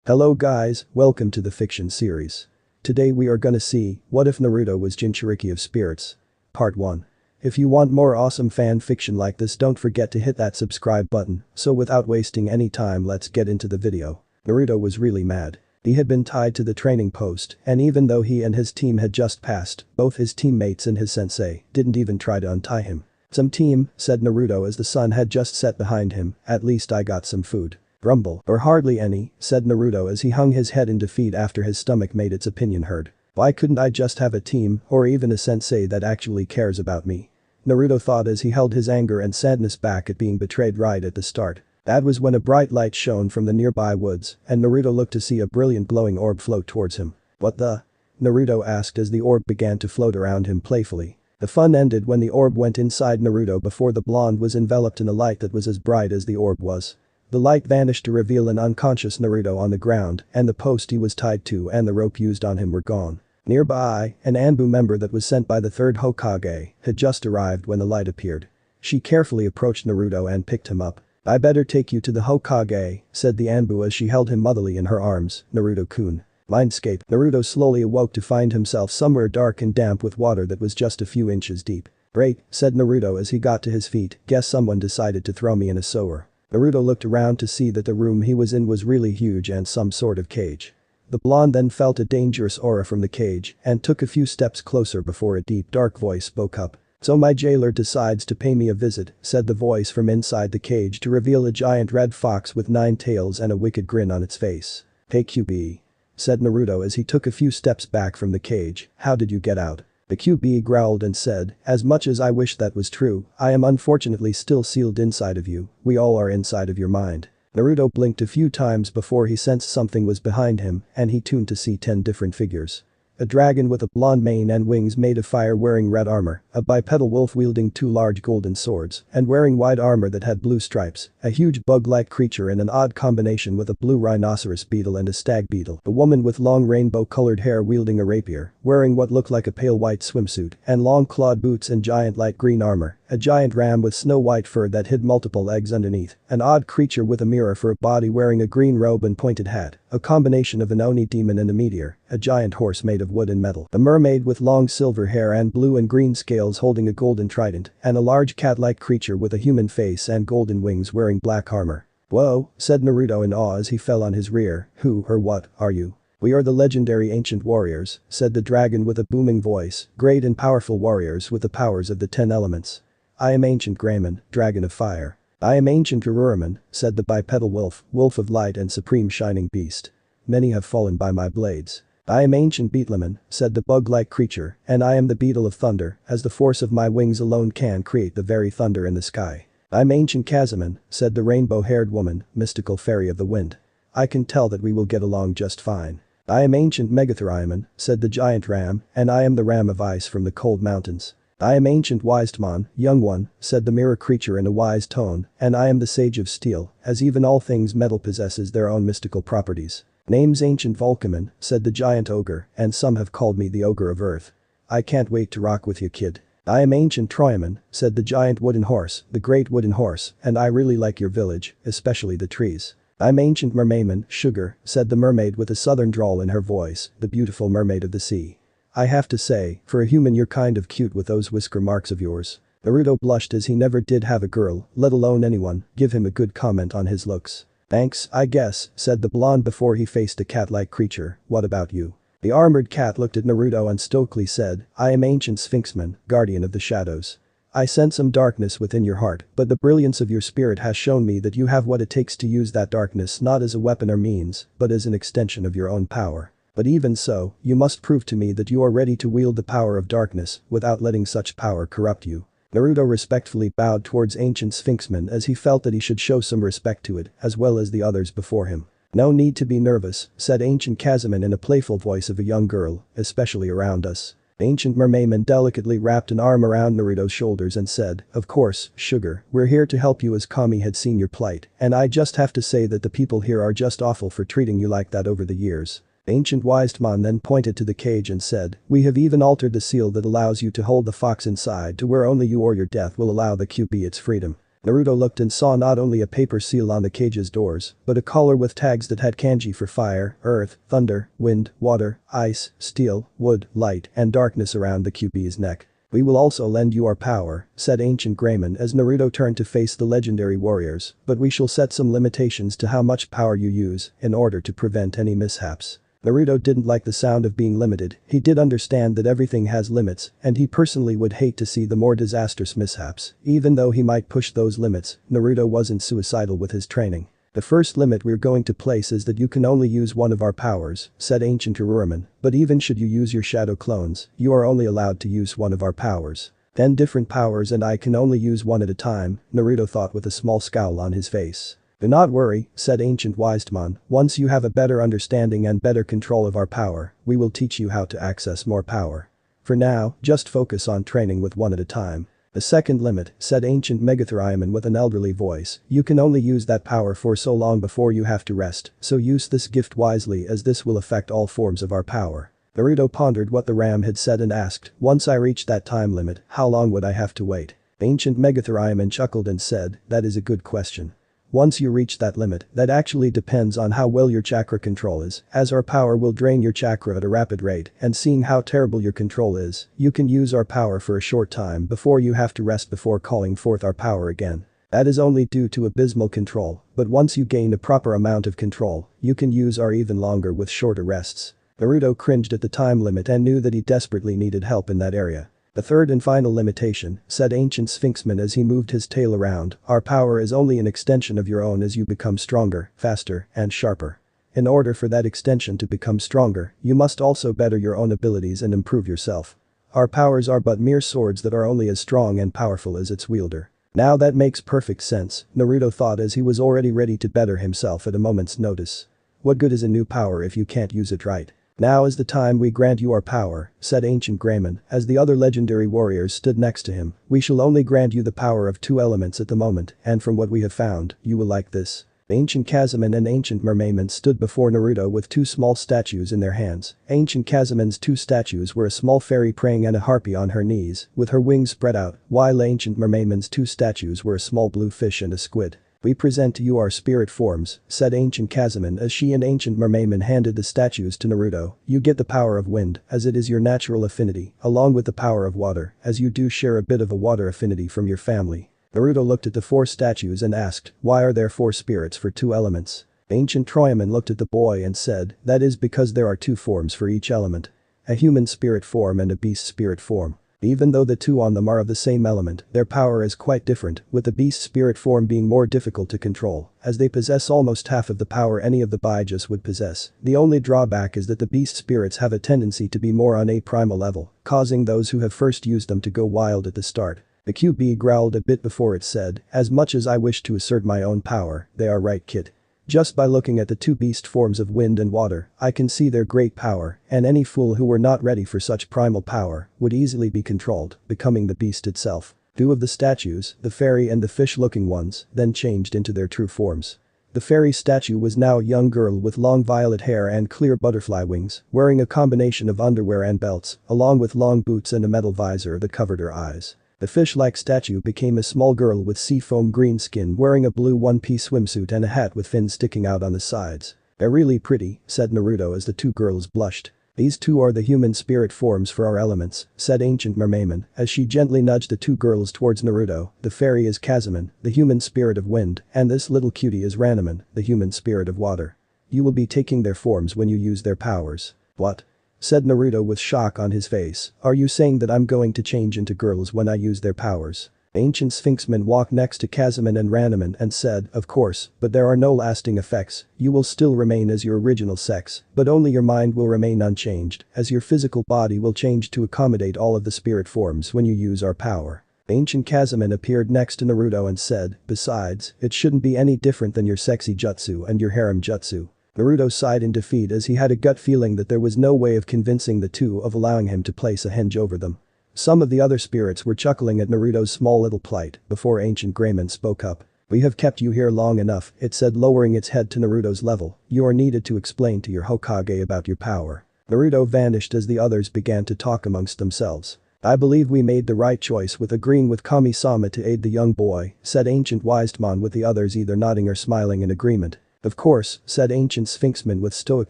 Hello guys, welcome to the fiction series. Today we are gonna see, what if Naruto was Jinchuriki of Spirits? Part 1. If you want more awesome fan fiction like this, don't forget to hit that subscribe button, so without wasting any time let's get into the video. Naruto was really mad. He had been tied to the training post, and even though he and his team had just passed, both his teammates and his sensei didn't even try to untie him. "Some team," said Naruto as the sun had just set behind him, "at least I got some food." "Grumble, or hardly any," said Naruto as he hung his head in defeat after his stomach made its opinion heard. "Why couldn't I just have a team, or even a sensei that actually cares about me?" Naruto thought as he held his anger and sadness back at being betrayed right at the start. That was when a bright light shone from the nearby woods, and Naruto looked to see a brilliant glowing orb float towards him. "What the?" Naruto asked as the orb began to float around him playfully. The fun ended when the orb went inside Naruto before the blonde was enveloped in a light that was as bright as the orb was. The light vanished to reveal an unconscious Naruto on the ground, and the post he was tied to and the rope used on him were gone. Nearby, an Anbu member that was sent by the third Hokage had just arrived when the light appeared. She carefully approached Naruto and picked him up. "I better take you to the Hokage," said the Anbu as she held him motherly in her arms, "Naruto-kun." Mindscape. Naruto slowly awoke to find himself somewhere dark and damp with water that was just a few inches deep. "Great," said Naruto as he got to his feet, "guess someone decided to throw me in a sewer." Naruto looked around to see that the room he was in was really huge and some sort of cage. The blonde then felt a dangerous aura from the cage and took a few steps closer before a deep dark voice spoke up. "So my jailer decides to pay me a visit," said the voice from inside the cage to reveal a giant red fox with 9 tails and a wicked grin on its face. "Hey QB," said Naruto as he took a few steps back from the cage, "how did you get out?" The QB growled and said, "As much as I wish that was true, I am unfortunately still sealed inside of you, we all are inside of your mind." Naruto blinked a few times before he sensed something was behind him and he tuned to see 10 different figures. A dragon with a blonde mane and wings made of fire wearing red armor, a bipedal wolf wielding 2 large golden swords and wearing white armor that had blue stripes, a huge bug-like creature in an odd combination with a blue rhinoceros beetle and a stag beetle, a woman with long rainbow-colored hair wielding a rapier, wearing what looked like a pale white swimsuit and long clawed boots and giant light green armor, a giant ram with snow-white fur that hid multiple eggs underneath, an odd creature with a mirror for a body wearing a green robe and pointed hat, a combination of an Oni demon and a meteor, a giant horse made of wood and metal, a mermaid with long silver hair and blue and green scales holding a golden trident, and a large cat-like creature with a human face and golden wings wearing black armor. "Whoa," said Naruto in awe as he fell on his rear, "Who or what are you?" "We are the legendary ancient warriors," said the dragon with a booming voice, "great and powerful warriors with the powers of the 10 elements. I am ancient Greymon, dragon of fire." "I am ancient Ururaman," said the bipedal wolf, wolf of light and supreme shining beast. "Many have fallen by my blades." "I am ancient Beetleman," said the bug-like creature, "and I am the beetle of thunder, as the force of my wings alone can create the very thunder in the sky." "I'm ancient Kazaman," said the rainbow-haired woman, mystical fairy of the wind. "I can tell that we will get along just fine." "I am ancient Megatheriaman," said the giant ram, "and I am the ram of ice from the cold mountains." "I am ancient Wisedmon, young one," said the mirror creature in a wise tone, "and I am the sage of steel, as even all things metal possesses their own mystical properties." "Name's ancient Vulcaman," said the giant ogre, "and some have called me the ogre of earth. I can't wait to rock with you kid." "I am ancient Troyaman," said the giant wooden horse, the great wooden horse, "and I really like your village, especially the trees." "I'm ancient Mermayman, Sugar," said the mermaid with a southern drawl in her voice, the beautiful mermaid of the sea. "I have to say, for a human you're kind of cute with those whisker marks of yours." Naruto blushed as he never did have a girl, let alone anyone, give him a good comment on his looks. "Thanks, I guess," said the blonde before he faced a cat-like creature, "what about you?" The armored cat looked at Naruto and stoically said, "I am ancient Sphinxman, guardian of the shadows. I sense some darkness within your heart, but the brilliance of your spirit has shown me that you have what it takes to use that darkness not as a weapon or means, but as an extension of your own power. But even so, you must prove to me that you are ready to wield the power of darkness without letting such power corrupt you." Naruto respectfully bowed towards ancient Sphinxman as he felt that he should show some respect to it, as well as the others before him. "No need to be nervous," said ancient Kazaman in a playful voice of a young girl, "especially around us." Ancient Mermayman delicately wrapped an arm around Naruto's shoulders and said, "Of course, Sugar, we're here to help you as Kami had seen your plight, and I just have to say that the people here are just awful for treating you like that over the years." Ancient Wisedmon then pointed to the cage and said, "We have even altered the seal that allows you to hold the fox inside to where only you or your death will allow the QB its freedom." Naruto looked and saw not only a paper seal on the cage's doors, but a collar with tags that had kanji for fire, earth, thunder, wind, water, ice, steel, wood, light, and darkness around the QB's neck. "We will also lend you our power," said Ancient Greymon as Naruto turned to face the legendary warriors, "but we shall set some limitations to how much power you use in order to prevent any mishaps." Naruto didn't like the sound of being limited, he did understand that everything has limits, and he personally would hate to see the more disastrous mishaps. Even though he might push those limits, Naruto wasn't suicidal with his training. "The first limit we're going to place is that you can only use one of our powers," said Ancient Uruman, "but even should you use your shadow clones, you are only allowed to use one of our powers. 10 different powers and I can only use one at a time," Naruto thought with a small scowl on his face. "Do not worry," said Ancient Wisdomon, "once you have a better understanding and better control of our power, we will teach you how to access more power. For now, just focus on training with one at a time." "The second limit," said Ancient Megatheriaman with an elderly voice, "you can only use that power for so long before you have to rest, so use this gift wisely as this will affect all forms of our power." Naruto pondered what the ram had said and asked, "Once I reach that time limit, how long would I have to wait?" Ancient Megatheriaman chuckled and said, "That is a good question. Once you reach that limit, that actually depends on how well your chakra control is, as our power will drain your chakra at a rapid rate, and seeing how terrible your control is, you can use our power for a short time before you have to rest before calling forth our power again. That is only due to abysmal control, but once you gain a proper amount of control, you can use our even longer with shorter rests." Naruto cringed at the time limit and knew that he desperately needed help in that area. "The third and final limitation," said Ancient Sphinxman as he moved his tail around, "our power is only an extension of your own as you become stronger, faster, and sharper. In order for that extension to become stronger, you must also better your own abilities and improve yourself. Our powers are but mere swords that are only as strong and powerful as its wielder." Now that makes perfect sense, Naruto thought as he was already ready to better himself at a moment's notice. What good is a new power if you can't use it right? "Now is the time we grant you our power," said Ancient Greymon as the other legendary warriors stood next to him. "We shall only grant you the power of 2 elements at the moment, and from what we have found, you will like this." Ancient Kazaman and Ancient Mermayman stood before Naruto with 2 small statues in their hands. Ancient Kazaman's 2 statues were a small fairy praying and a harpy on her knees, with her wings spread out, while Ancient Mermayman's 2 statues were a small blue fish and a squid. "We present to you our spirit forms," said Ancient Kazaman as she and Ancient Mermayman handed the statues to Naruto. "You get the power of wind, as it is your natural affinity, along with the power of water, as you do share a bit of a water affinity from your family." Naruto looked at the 4 statues and asked, "Why are there 4 spirits for 2 elements?" Ancient Troyaman looked at the boy and said, "That is because there are 2 forms for each element. A human spirit form and a beast spirit form. Even though the 2 on them are of the same element, their power is quite different, with the beast spirit form being more difficult to control, as they possess almost half of the power any of the Baijas would possess. The only drawback is that the beast spirits have a tendency to be more on a primal level, causing those who have first used them to go wild at the start." The QB growled a bit before it said, "As much as I wish to assert my own power, they are right, kid. Just by looking at the 2 beast forms of wind and water, I can see their great power, and any fool who were not ready for such primal power would easily be controlled, becoming the beast itself." 2 of the statues, the fairy and the fish-looking ones, then changed into their true forms. The fairy statue was now a young girl with long violet hair and clear butterfly wings, wearing a combination of underwear and belts, along with long boots and a metal visor that covered her eyes. The fish-like statue became a small girl with seafoam green skin wearing a blue one-piece swimsuit and a hat with fins sticking out on the sides. "They're really pretty," said Naruto as the 2 girls blushed. "These 2 are the human spirit forms for our elements," said Ancient Mermayman as she gently nudged the 2 girls towards Naruto. "The fairy is Kazaman, the human spirit of wind, and this little cutie is Ranaman, the human spirit of water. You will be taking their forms when you use their powers." "What?" said Naruto with shock on his face. "Are you saying that I'm going to change into girls when I use their powers?" Ancient Sphinxman walked next to Kazaman and Ranaman and said, "Of course, but there are no lasting effects. You will still remain as your original sex, but only your mind will remain unchanged, as your physical body will change to accommodate all of the spirit forms when you use our power." Ancient Kazaman appeared next to Naruto and said, "Besides, it shouldn't be any different than your sexy jutsu and your harem jutsu." Naruto sighed in defeat as he had a gut feeling that there was no way of convincing the 2 of allowing him to place a henge over them. Some of the other spirits were chuckling at Naruto's small little plight before Ancient Greymon spoke up. "We have kept you here long enough," it said, lowering its head to Naruto's level. "You are needed to explain to your Hokage about your power." Naruto vanished as the others began to talk amongst themselves. I believe we made the right choice with agreeing with Kami-sama to aid the young boy, said Ancient Wiseman with the others either nodding or smiling in agreement. Of course, said Ancient Sphinxman with stoic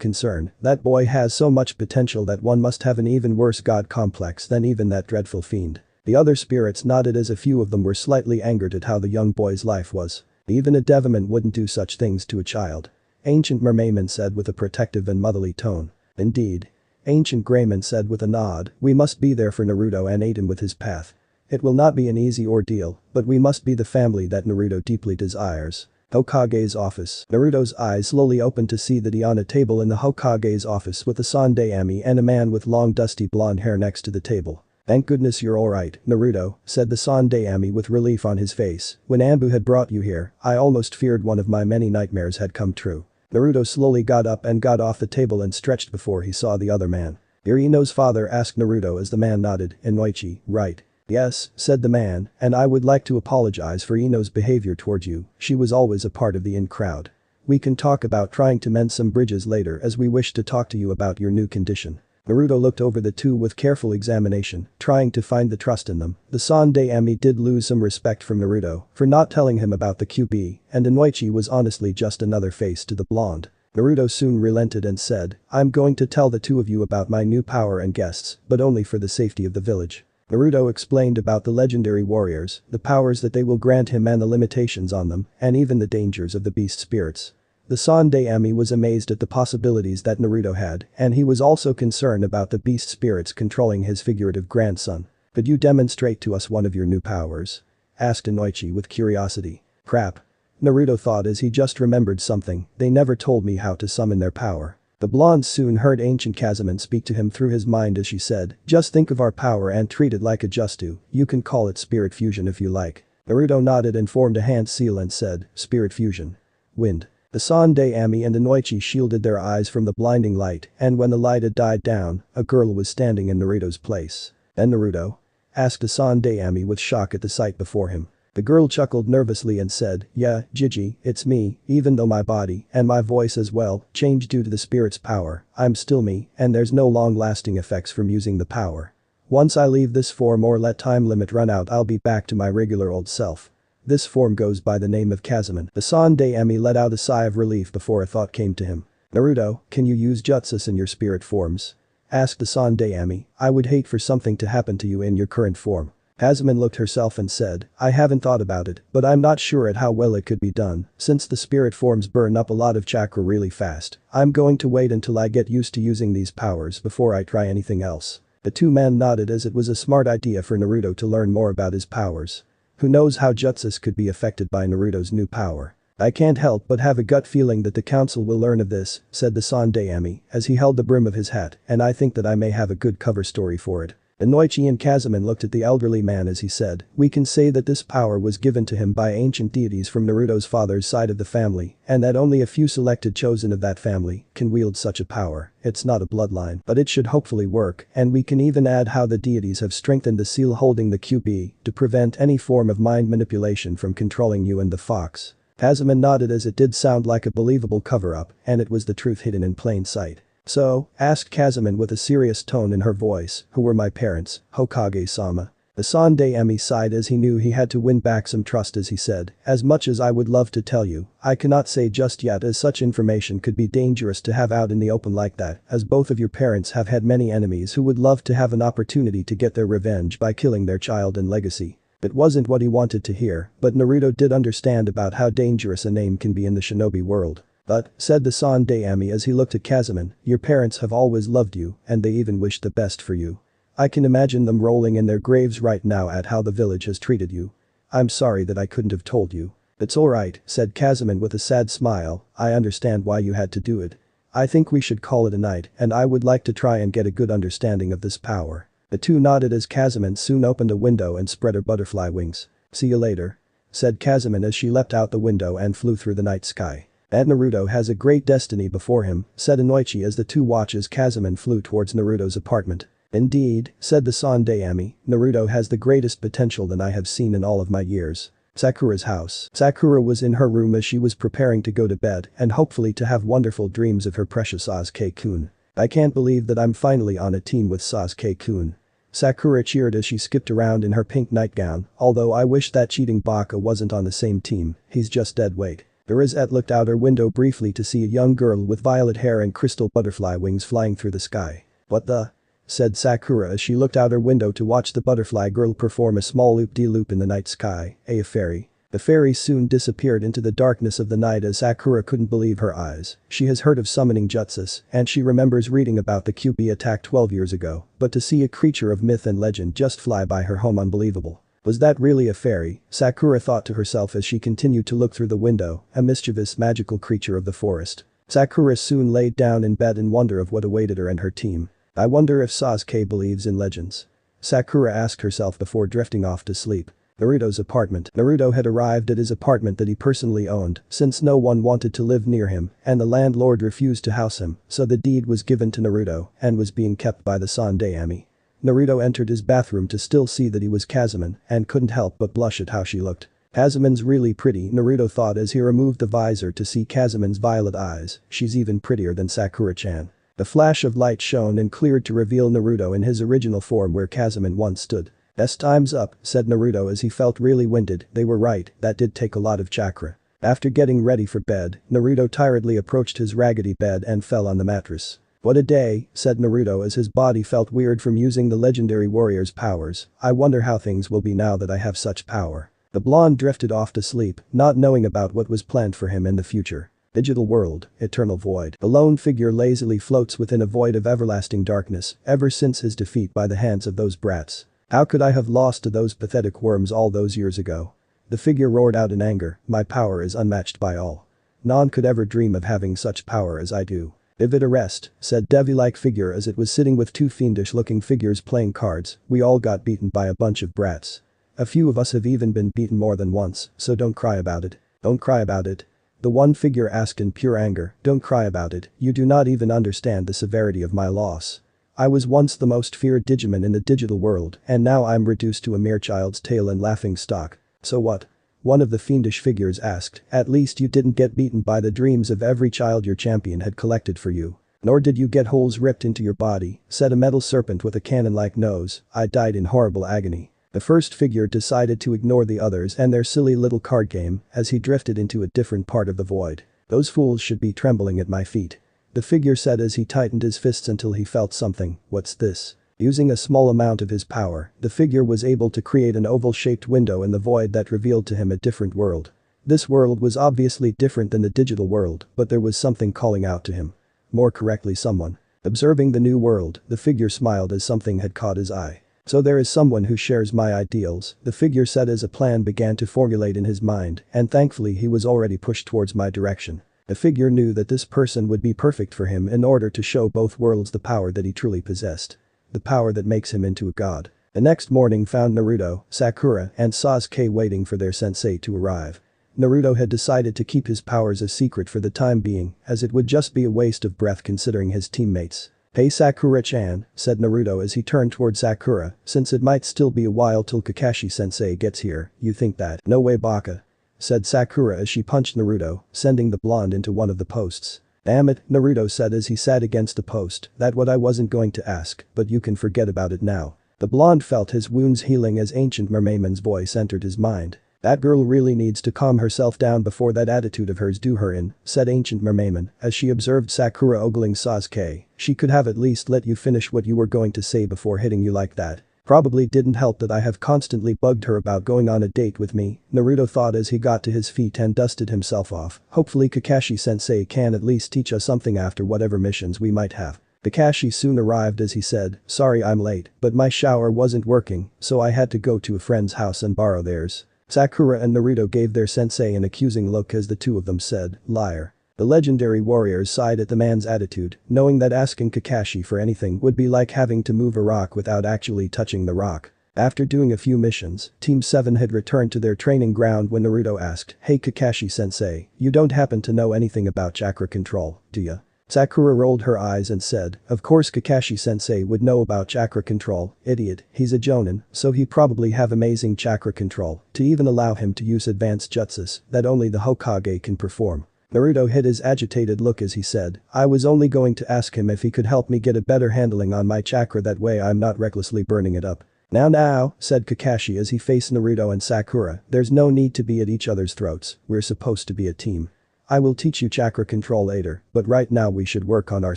concern, that boy has so much potential that one must have an even worse god complex than even that dreadful fiend. The other spirits nodded as a few of them were slightly angered at how the young boy's life was. Even a Devaman wouldn't do such things to a child. Ancient Mermayman said with a protective and motherly tone. Indeed. Ancient Greyman said with a nod, we must be there for Naruto and aid him with his path. It will not be an easy ordeal, but we must be the family that Naruto deeply desires. Hokage's office. Naruto's eyes slowly opened to see the Diana table in the Hokage's office with a Sandaime and a man with long dusty blonde hair next to the table. Thank goodness you're alright, Naruto, said the Sandaime with relief on his face. When Anbu had brought you here, I almost feared one of my many nightmares had come true. Naruto slowly got up and got off the table and stretched before he saw the other man. You're Ino's father, asked Naruto as the man nodded. Inoichi, right? Yes, said the man, and I would like to apologize for Ino's behavior towards you, she was always a part of the in crowd. We can talk about trying to mend some bridges later as we wish to talk to you about your new condition. Naruto looked over the two with careful examination, trying to find the trust in them. The Sandaime did lose some respect from Naruto for not telling him about the QB, and Inoichi was honestly just another face to the blonde. Naruto soon relented and said, I'm going to tell the two of you about my new power and guests, but only for the safety of the village. Naruto explained about the legendary warriors, the powers that they will grant him and the limitations on them, and even the dangers of the beast spirits. The Sandaime was amazed at the possibilities that Naruto had, and he was also concerned about the beast spirits controlling his figurative grandson. Could you demonstrate to us one of your new powers? Asked Inoichi with curiosity. Crap. Naruto thought as he just remembered something, they never told me how to summon their power. The blonde soon heard Ancient Kazaman speak to him through his mind as she said, just think of our power and treat it like a Justu, you can call it spirit fusion if you like. Naruto nodded and formed a hand seal and said, spirit fusion. Wind. The Sandaime and Inoichi shielded their eyes from the blinding light, and when the light had died down, a girl was standing in Naruto's place. Then Naruto? Asked the Sandaime with shock at the sight before him. The girl chuckled nervously and said, yeah, Gigi, it's me, even though my body, and my voice as well, changed due to the spirit's power, I'm still me, and there's no long-lasting effects from using the power. Once I leave this form or let time limit run out I'll be back to my regular old self. This form goes by the name of Kazaman. The Sandaime let out a sigh of relief before a thought came to him. Naruto, can you use jutsus in your spirit forms? Asked the Sandaime, I would hate for something to happen to you in your current form. Kazaman looked herself and said, I haven't thought about it, but I'm not sure at how well it could be done, since the spirit forms burn up a lot of chakra really fast. I'm going to wait until I get used to using these powers before I try anything else. The two men nodded as it was a smart idea for Naruto to learn more about his powers. Who knows how jutsus could be affected by Naruto's new power. I can't help but have a gut feeling that the council will learn of this, said the Sandaime as he held the brim of his hat, and I think that I may have a good cover story for it. Inoichi and Kazaman looked at the elderly man as he said, we can say that this power was given to him by ancient deities from Naruto's father's side of the family, and that only a few selected chosen of that family can wield such a power. It's not a bloodline, but it should hopefully work, and we can even add how the deities have strengthened the seal holding the QB to prevent any form of mind manipulation from controlling you and the fox. Kazaman nodded as it did sound like a believable cover-up, and it was the truth hidden in plain sight. So, asked Kazaman with a serious tone in her voice, who were my parents, Hokage-sama? The Sandaime sighed as he knew he had to win back some trust as he said, as much as I would love to tell you, I cannot say just yet as such information could be dangerous to have out in the open like that, as both of your parents have had many enemies who would love to have an opportunity to get their revenge by killing their child and legacy. It wasn't what he wanted to hear, but Naruto did understand about how dangerous a name can be in the shinobi world. But, said the Sandaime as he looked at Kazaman, your parents have always loved you, and they even wished the best for you. I can imagine them rolling in their graves right now at how the village has treated you. I'm sorry that I couldn't have told you. It's alright, said Kazaman with a sad smile, I understand why you had to do it. I think we should call it a night, and I would like to try and get a good understanding of this power. The two nodded as Kazaman soon opened a window and spread her butterfly wings. See you later. Said Kazaman as she leapt out the window and flew through the night sky. And Naruto has a great destiny before him, said Inoichi as the two watched as Kazaman flew towards Naruto's apartment. Indeed, said the Sandaime, Naruto has the greatest potential than I have seen in all of my years. Sakura's house. Sakura was in her room as she was preparing to go to bed and hopefully to have wonderful dreams of her precious Sasuke-kun. I can't believe that I'm finally on a team with Sasuke-kun. Sakura cheered as she skipped around in her pink nightgown, although I wish that cheating baka wasn't on the same team, he's just dead weight. Verizette looked out her window briefly to see a young girl with violet hair and crystal butterfly wings flying through the sky. "What the?" said Sakura as she looked out her window to watch the butterfly girl perform a small loop-de-loop in the night sky. A fairy. The fairy soon disappeared into the darkness of the night as Sakura couldn't believe her eyes. She has heard of summoning jutsus, and she remembers reading about the QB attack 12 years ago, but to see a creature of myth and legend just fly by her home, unbelievable. Was that really a fairy? Sakura thought to herself as she continued to look through the window, a mischievous magical creature of the forest. Sakura soon laid down in bed in wonder of what awaited her and her team. I wonder if Sasuke believes in legends. Sakura asked herself before drifting off to sleep. Naruto's apartment. Naruto had arrived at his apartment that he personally owned, since no one wanted to live near him and the landlord refused to house him, so the deed was given to Naruto and was being kept by the Sandaime. Naruto entered his bathroom to still see that he was Kazuma and couldn't help but blush at how she looked. Kazuman's really pretty, Naruto thought as he removed the visor to see Kazuman's violet eyes. She's even prettier than Sakura-chan. The flash of light shone and cleared to reveal Naruto in his original form where Kazuma once stood. "Time's up," said Naruto as he felt really winded. They were right, that did take a lot of chakra. After getting ready for bed, Naruto tiredly approached his raggedy bed and fell on the mattress. "What a day," said Naruto as his body felt weird from using the legendary warrior's powers. "I wonder how things will be now that I have such power." The blonde drifted off to sleep, not knowing about what was planned for him in the future. Digital world, eternal void. The lone figure lazily floats within a void of everlasting darkness, ever since his defeat by the hands of those brats. "How could I have lost to those pathetic worms all those years ago?" The figure roared out in anger, "My power is unmatched by all. None could ever dream of having such power as I do." "Vivid arrest," said devil-like figure as it was sitting with two fiendish-looking figures playing cards. "We all got beaten by a bunch of brats. A few of us have even been beaten more than once, so don't cry about it." "Don't cry about it?" the one figure asked in pure anger. "Don't cry about it, you do not even understand the severity of my loss. I was once the most feared Digimon in the digital world and now I'm reduced to a mere child's tale and laughing stock." "So what?" one of the fiendish figures asked. "At least you didn't get beaten by the dreams of every child your champion had collected for you. Nor did you get holes ripped into your body," said a metal serpent with a cannon-like nose. "I died in horrible agony." The first figure decided to ignore the others and their silly little card game as he drifted into a different part of the void. "Those fools should be trembling at my feet," the figure said as he tightened his fists until he felt something. "What's this?" Using a small amount of his power, the figure was able to create an oval-shaped window in the void that revealed to him a different world. This world was obviously different than the digital world, but there was something calling out to him. More correctly, someone. Observing the new world, the figure smiled as something had caught his eye. "So there is someone who shares my ideals," the figure said as a plan began to formulate in his mind, and thankfully he was already pushed towards my direction. The figure knew that this person would be perfect for him in order to show both worlds the power that he truly possessed. The power that makes him into a god. The next morning found Naruto, Sakura, and Sasuke waiting for their sensei to arrive. Naruto had decided to keep his powers a secret for the time being, as it would just be a waste of breath considering his teammates. "Hey Sakura-chan," said Naruto as he turned toward Sakura, "since it might still be a while till Kakashi-sensei gets here, you think that?" "No way baka," said Sakura as she punched Naruto, sending the blonde into one of the posts. "Damn it," Naruto said as he sat against the post, "that what I wasn't going to ask, but you can forget about it now." The blonde felt his wounds healing as Ancient Mermaid's voice entered his mind. "That girl really needs to calm herself down before that attitude of hers do her in," said Ancient Mermaid as she observed Sakura ogling Sasuke. "She could have at least let you finish what you were going to say before hitting you like that. Probably didn't help that I have constantly bugged her about going on a date with me," Naruto thought as he got to his feet and dusted himself off. "Hopefully Kakashi-sensei can at least teach us something after whatever missions we might have." Kakashi soon arrived as he said, "Sorry I'm late, but my shower wasn't working, so I had to go to a friend's house and borrow theirs." Sakura and Naruto gave their sensei an accusing look as the two of them said, "Liar." The legendary warriors sighed at the man's attitude, knowing that asking Kakashi for anything would be like having to move a rock without actually touching the rock. After doing a few missions, Team 7 had returned to their training ground when Naruto asked, "Hey Kakashi-sensei, you don't happen to know anything about chakra control, do ya?" Sakura rolled her eyes and said, "Of course Kakashi-sensei would know about chakra control, idiot, he's a jonin, so he probably have amazing chakra control to even allow him to use advanced jutsus that only the Hokage can perform." Naruto hid his agitated look as he said, I was only going to ask him if he could help me get a better handling on my chakra, that way I'm not recklessly burning it up. Now, said Kakashi as he faced Naruto and Sakura, there's no need to be at each other's throats, we're supposed to be a team. I will teach you chakra control later, but right now we should work on our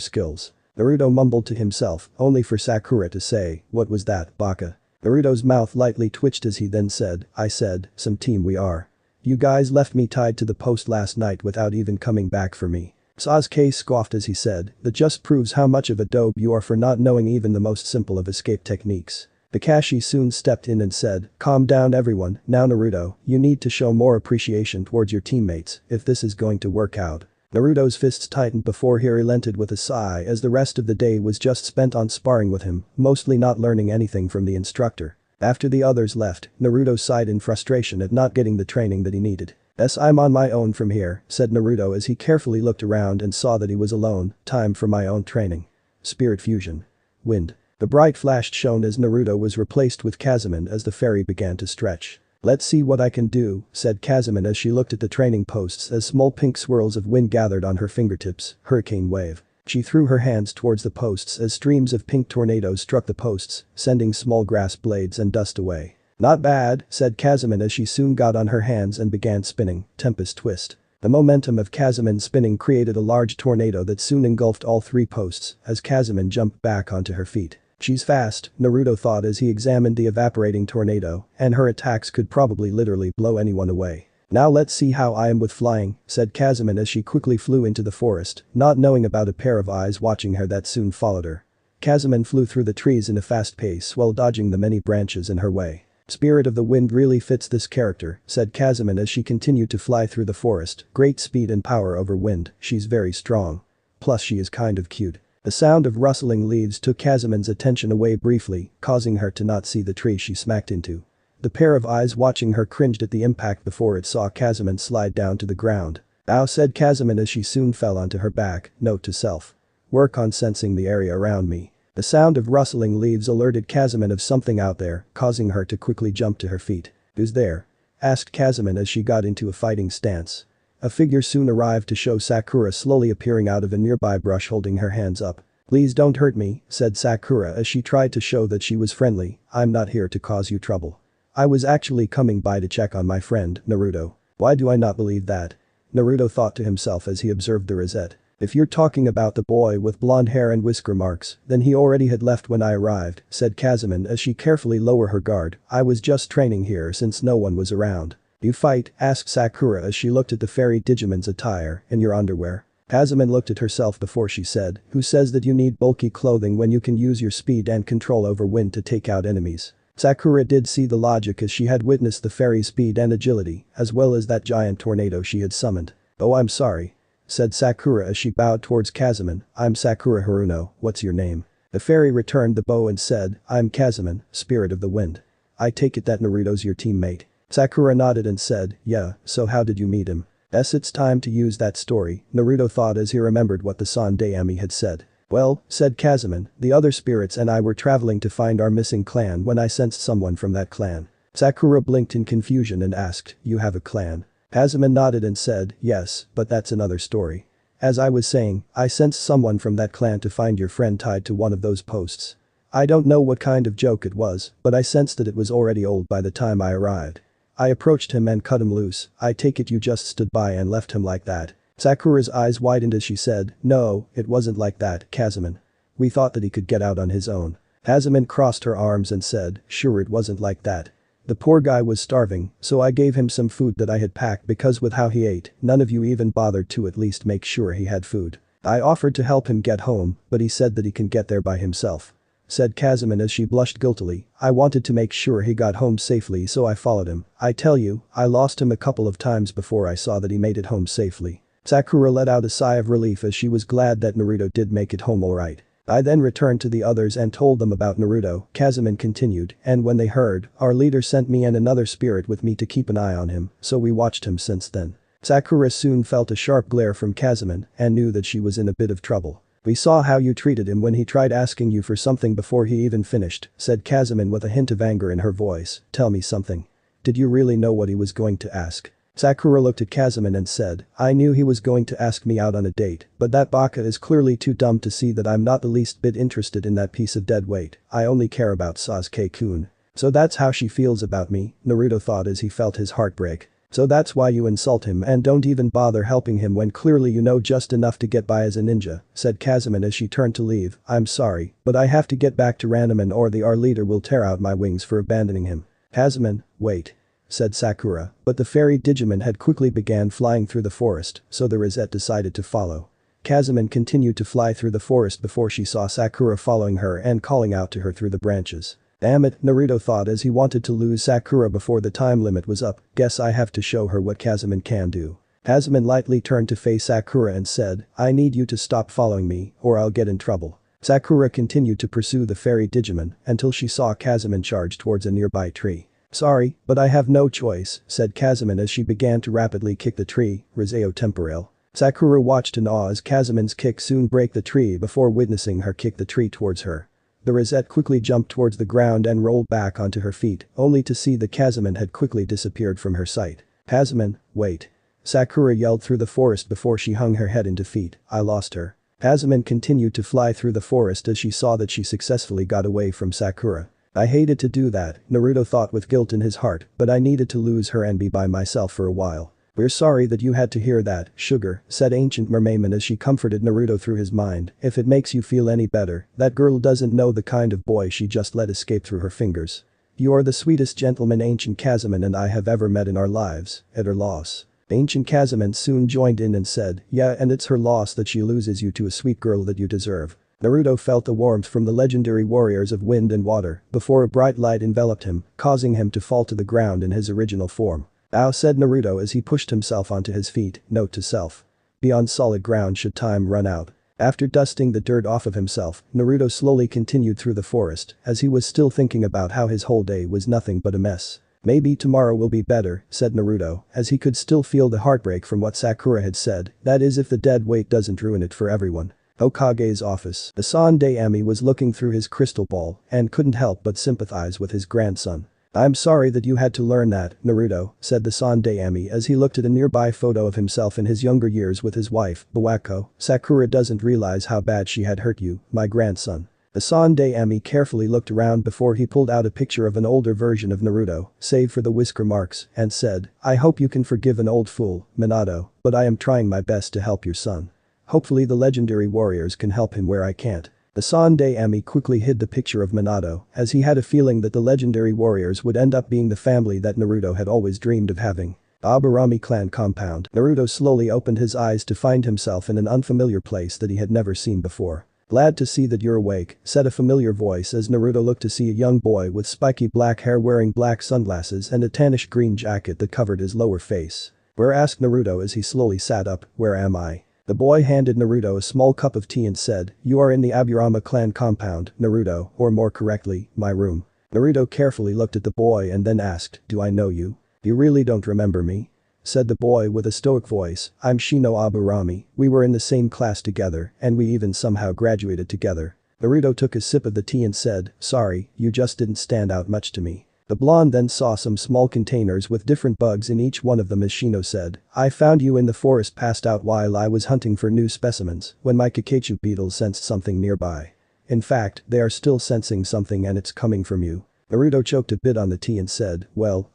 skills. Naruto mumbled to himself, only for Sakura to say, what was that, Baka? Naruto's mouth lightly twitched as he then said, I said, some team we are. You guys left me tied to the post last night without even coming back for me. Sasuke scoffed as he said, that just proves how much of a dope you are for not knowing even the most simple of escape techniques. Kakashi soon stepped in and said, calm down everyone, now Naruto, you need to show more appreciation towards your teammates if this is going to work out. Naruto's fists tightened before he relented with a sigh as the rest of the day was just spent on sparring with him, mostly not learning anything from the instructor. After the others left, Naruto sighed in frustration at not getting the training that he needed. I'm on my own from here, said Naruto as he carefully looked around and saw that he was alone, time for my own training. Spirit fusion. Wind. The bright flash shone as Naruto was replaced with Kazumi as the fairy began to stretch. Let's see what I can do, said Kazumi as she looked at the training posts as small pink swirls of wind gathered on her fingertips, hurricane wave. She threw her hands towards the posts as streams of pink tornadoes struck the posts, sending small grass blades and dust away. Not bad, said Kazumi as she soon got on her hands and began spinning, tempest twist. The momentum of Kazumi's spinning created a large tornado that soon engulfed all three posts as Kazumi jumped back onto her feet. She's fast, Naruto thought as he examined the evaporating tornado, and her attacks could probably literally blow anyone away. Now let's see how I am with flying, said Kazumi as she quickly flew into the forest, not knowing about a pair of eyes watching her that soon followed her. Kazumi flew through the trees in a fast pace while dodging the many branches in her way. Spirit of the wind really fits this character, said Kazumi as she continued to fly through the forest, great speed and power over wind, she's very strong. Plus she is kind of cute. The sound of rustling leaves took Kazumi's attention away briefly, causing her to not see the tree she smacked into. The pair of eyes watching her cringed at the impact before it saw Kazumi slide down to the ground. Ow, said Kazumi as she soon fell onto her back, note to self. Work on sensing the area around me. The sound of rustling leaves alerted Kazumi of something out there, causing her to quickly jump to her feet. Who's there? Asked Kazumi as she got into a fighting stance. A figure soon arrived to show Sakura slowly appearing out of a nearby brush holding her hands up. Please don't hurt me, said Sakura as she tried to show that she was friendly, I'm not here to cause you trouble. I was actually coming by to check on my friend, Naruto. Why do I not believe that? Naruto thought to himself as he observed the rosette. If you're talking about the boy with blonde hair and whisker marks, then he already had left when I arrived, said Kazumi as she carefully lowered her guard, I was just training here since no one was around. You fight? Asked Sakura as she looked at the fairy Digimon's attire, in your underwear. Kazumi looked at herself before she said, who says that you need bulky clothing when you can use your speed and control over wind to take out enemies? Sakura did see the logic as she had witnessed the fairy's speed and agility, as well as that giant tornado she had summoned. Oh, I'm sorry, said Sakura as she bowed towards Kazumi, I'm Sakura Haruno, what's your name? The fairy returned the bow and said, I'm Kazumi, spirit of the wind. I take it that Naruto's your teammate. Sakura nodded and said, yeah, so how did you meet him? It's time to use that story, Naruto thought as he remembered what the Sandaime had said. Well, said Kazumi, the other spirits and I were traveling to find our missing clan when I sensed someone from that clan. Sakura blinked in confusion and asked, you have a clan? Kazumi nodded and said, yes, but that's another story. As I was saying, I sensed someone from that clan to find your friend tied to one of those posts. I don't know what kind of joke it was, but I sensed that it was already old by the time I arrived. I approached him and cut him loose, I take it you just stood by and left him like that. Sakura's eyes widened as she said, no, it wasn't like that, Kazumi. We thought that he could get out on his own. Kazumi crossed her arms and said, sure it wasn't like that. The poor guy was starving, so I gave him some food that I had packed because with how he ate, none of you even bothered to at least make sure he had food. I offered to help him get home, but he said that he can get there by himself. Said Kazumi as she blushed guiltily, I wanted to make sure he got home safely so I followed him. I tell you, I lost him a couple of times before I saw that he made it home safely. Sakura let out a sigh of relief as she was glad that Naruto did make it home alright. I then returned to the others and told them about Naruto, Kazumi continued, and when they heard, our leader sent me and another spirit with me to keep an eye on him, so we watched him since then. Sakura soon felt a sharp glare from Kazumi and knew that she was in a bit of trouble. We saw how you treated him when he tried asking you for something before he even finished, said Kazumi with a hint of anger in her voice, tell me something. Did you really know what he was going to ask? Sakura looked at Kazuma and said, I knew he was going to ask me out on a date, but that baka is clearly too dumb to see that I'm not the least bit interested in that piece of dead weight. I only care about Sasuke-kun. So that's how she feels about me, Naruto thought as he felt his heart break. So that's why you insult him and don't even bother helping him when clearly you know just enough to get by as a ninja, said Kazuma as she turned to leave. I'm sorry, but I have to get back to Randaman or our leader will tear out my wings for abandoning him. Kazuma, wait, said Sakura, but the fairy Digimon had quickly began flying through the forest, so the Rosette decided to follow. Kazuma continued to fly through the forest before she saw Sakura following her and calling out to her through the branches. Damn it, Naruto thought as he wanted to lose Sakura before the time limit was up. Guess I have to show her what Kazuma can do. Kazuma lightly turned to face Sakura and said, I need you to stop following me or I'll get in trouble. Sakura continued to pursue the fairy Digimon until she saw Kazuma charge towards a nearby tree. Sorry, but I have no choice, said Kazuma as she began to rapidly kick the tree, Riseo temporale. Sakura watched in awe as Kazuma's kick soon break the tree before witnessing her kick the tree towards her. The Rosette quickly jumped towards the ground and rolled back onto her feet, only to see that Kazuma had quickly disappeared from her sight. Kazuma, wait. Sakura yelled through the forest before she hung her head in defeat. I lost her. Kazuma continued to fly through the forest as she saw that she successfully got away from Sakura. I hated to do that, Naruto thought with guilt in his heart, but I needed to lose her and be by myself for a while. We're sorry that you had to hear that, sugar, said Ancient Mermaidman as she comforted Naruto through his mind. If it makes you feel any better, that girl doesn't know the kind of boy she just let escape through her fingers. You are the sweetest gentleman Ancient Kazuma and I have ever met in our lives, at her loss. Ancient Kazuma soon joined in and said, yeah, and it's her loss that she loses you to a sweet girl that you deserve. Naruto felt the warmth from the legendary warriors of wind and water before a bright light enveloped him, causing him to fall to the ground in his original form. Ow, said Naruto as he pushed himself onto his feet. Note to self. Be on solid ground should time run out. After dusting the dirt off of himself, Naruto slowly continued through the forest as he was still thinking about how his whole day was nothing but a mess. Maybe tomorrow will be better, said Naruto, as he could still feel the heartbreak from what Sakura had said, that is if the dead weight doesn't ruin it for everyone. Hokage's office. The Sensei was looking through his crystal ball and couldn't help but sympathize with his grandson. I'm sorry that you had to learn that, Naruto, said the Sensei as he looked at a nearby photo of himself in his younger years with his wife, Bawako. Sakura doesn't realize how bad she had hurt you, my grandson. The Sensei carefully looked around before he pulled out a picture of an older version of Naruto, save for the whisker marks, and said, I hope you can forgive an old fool, Minato, but I am trying my best to help your son. Hopefully the legendary warriors can help him where I can't. The Sensei quickly hid the picture of Minato as he had a feeling that the legendary warriors would end up being the family that Naruto had always dreamed of having. Aburami clan compound. Naruto slowly opened his eyes to find himself in an unfamiliar place that he had never seen before. Glad to see that you're awake, said a familiar voice as Naruto looked to see a young boy with spiky black hair wearing black sunglasses and a tannish green jacket that covered his lower face. Where, asked Naruto as he slowly sat up, where am I? The boy handed Naruto a small cup of tea and said, you are in the Aburama clan compound, Naruto, or more correctly, my room. Naruto carefully looked at the boy and then asked, do I know you? You really don't remember me? Said the boy with a stoic voice, I'm Shino Aburami, we were in the same class together and we even somehow graduated together. Naruto took a sip of the tea and said, sorry, you just didn't stand out much to me. The blonde then saw some small containers with different bugs in each one of them as Shino said, I found you in the forest passed out while I was hunting for new specimens when my Kakashi beetles sensed something nearby. In fact, they are still sensing something and it's coming from you. Naruto choked a bit on the tea and said, well,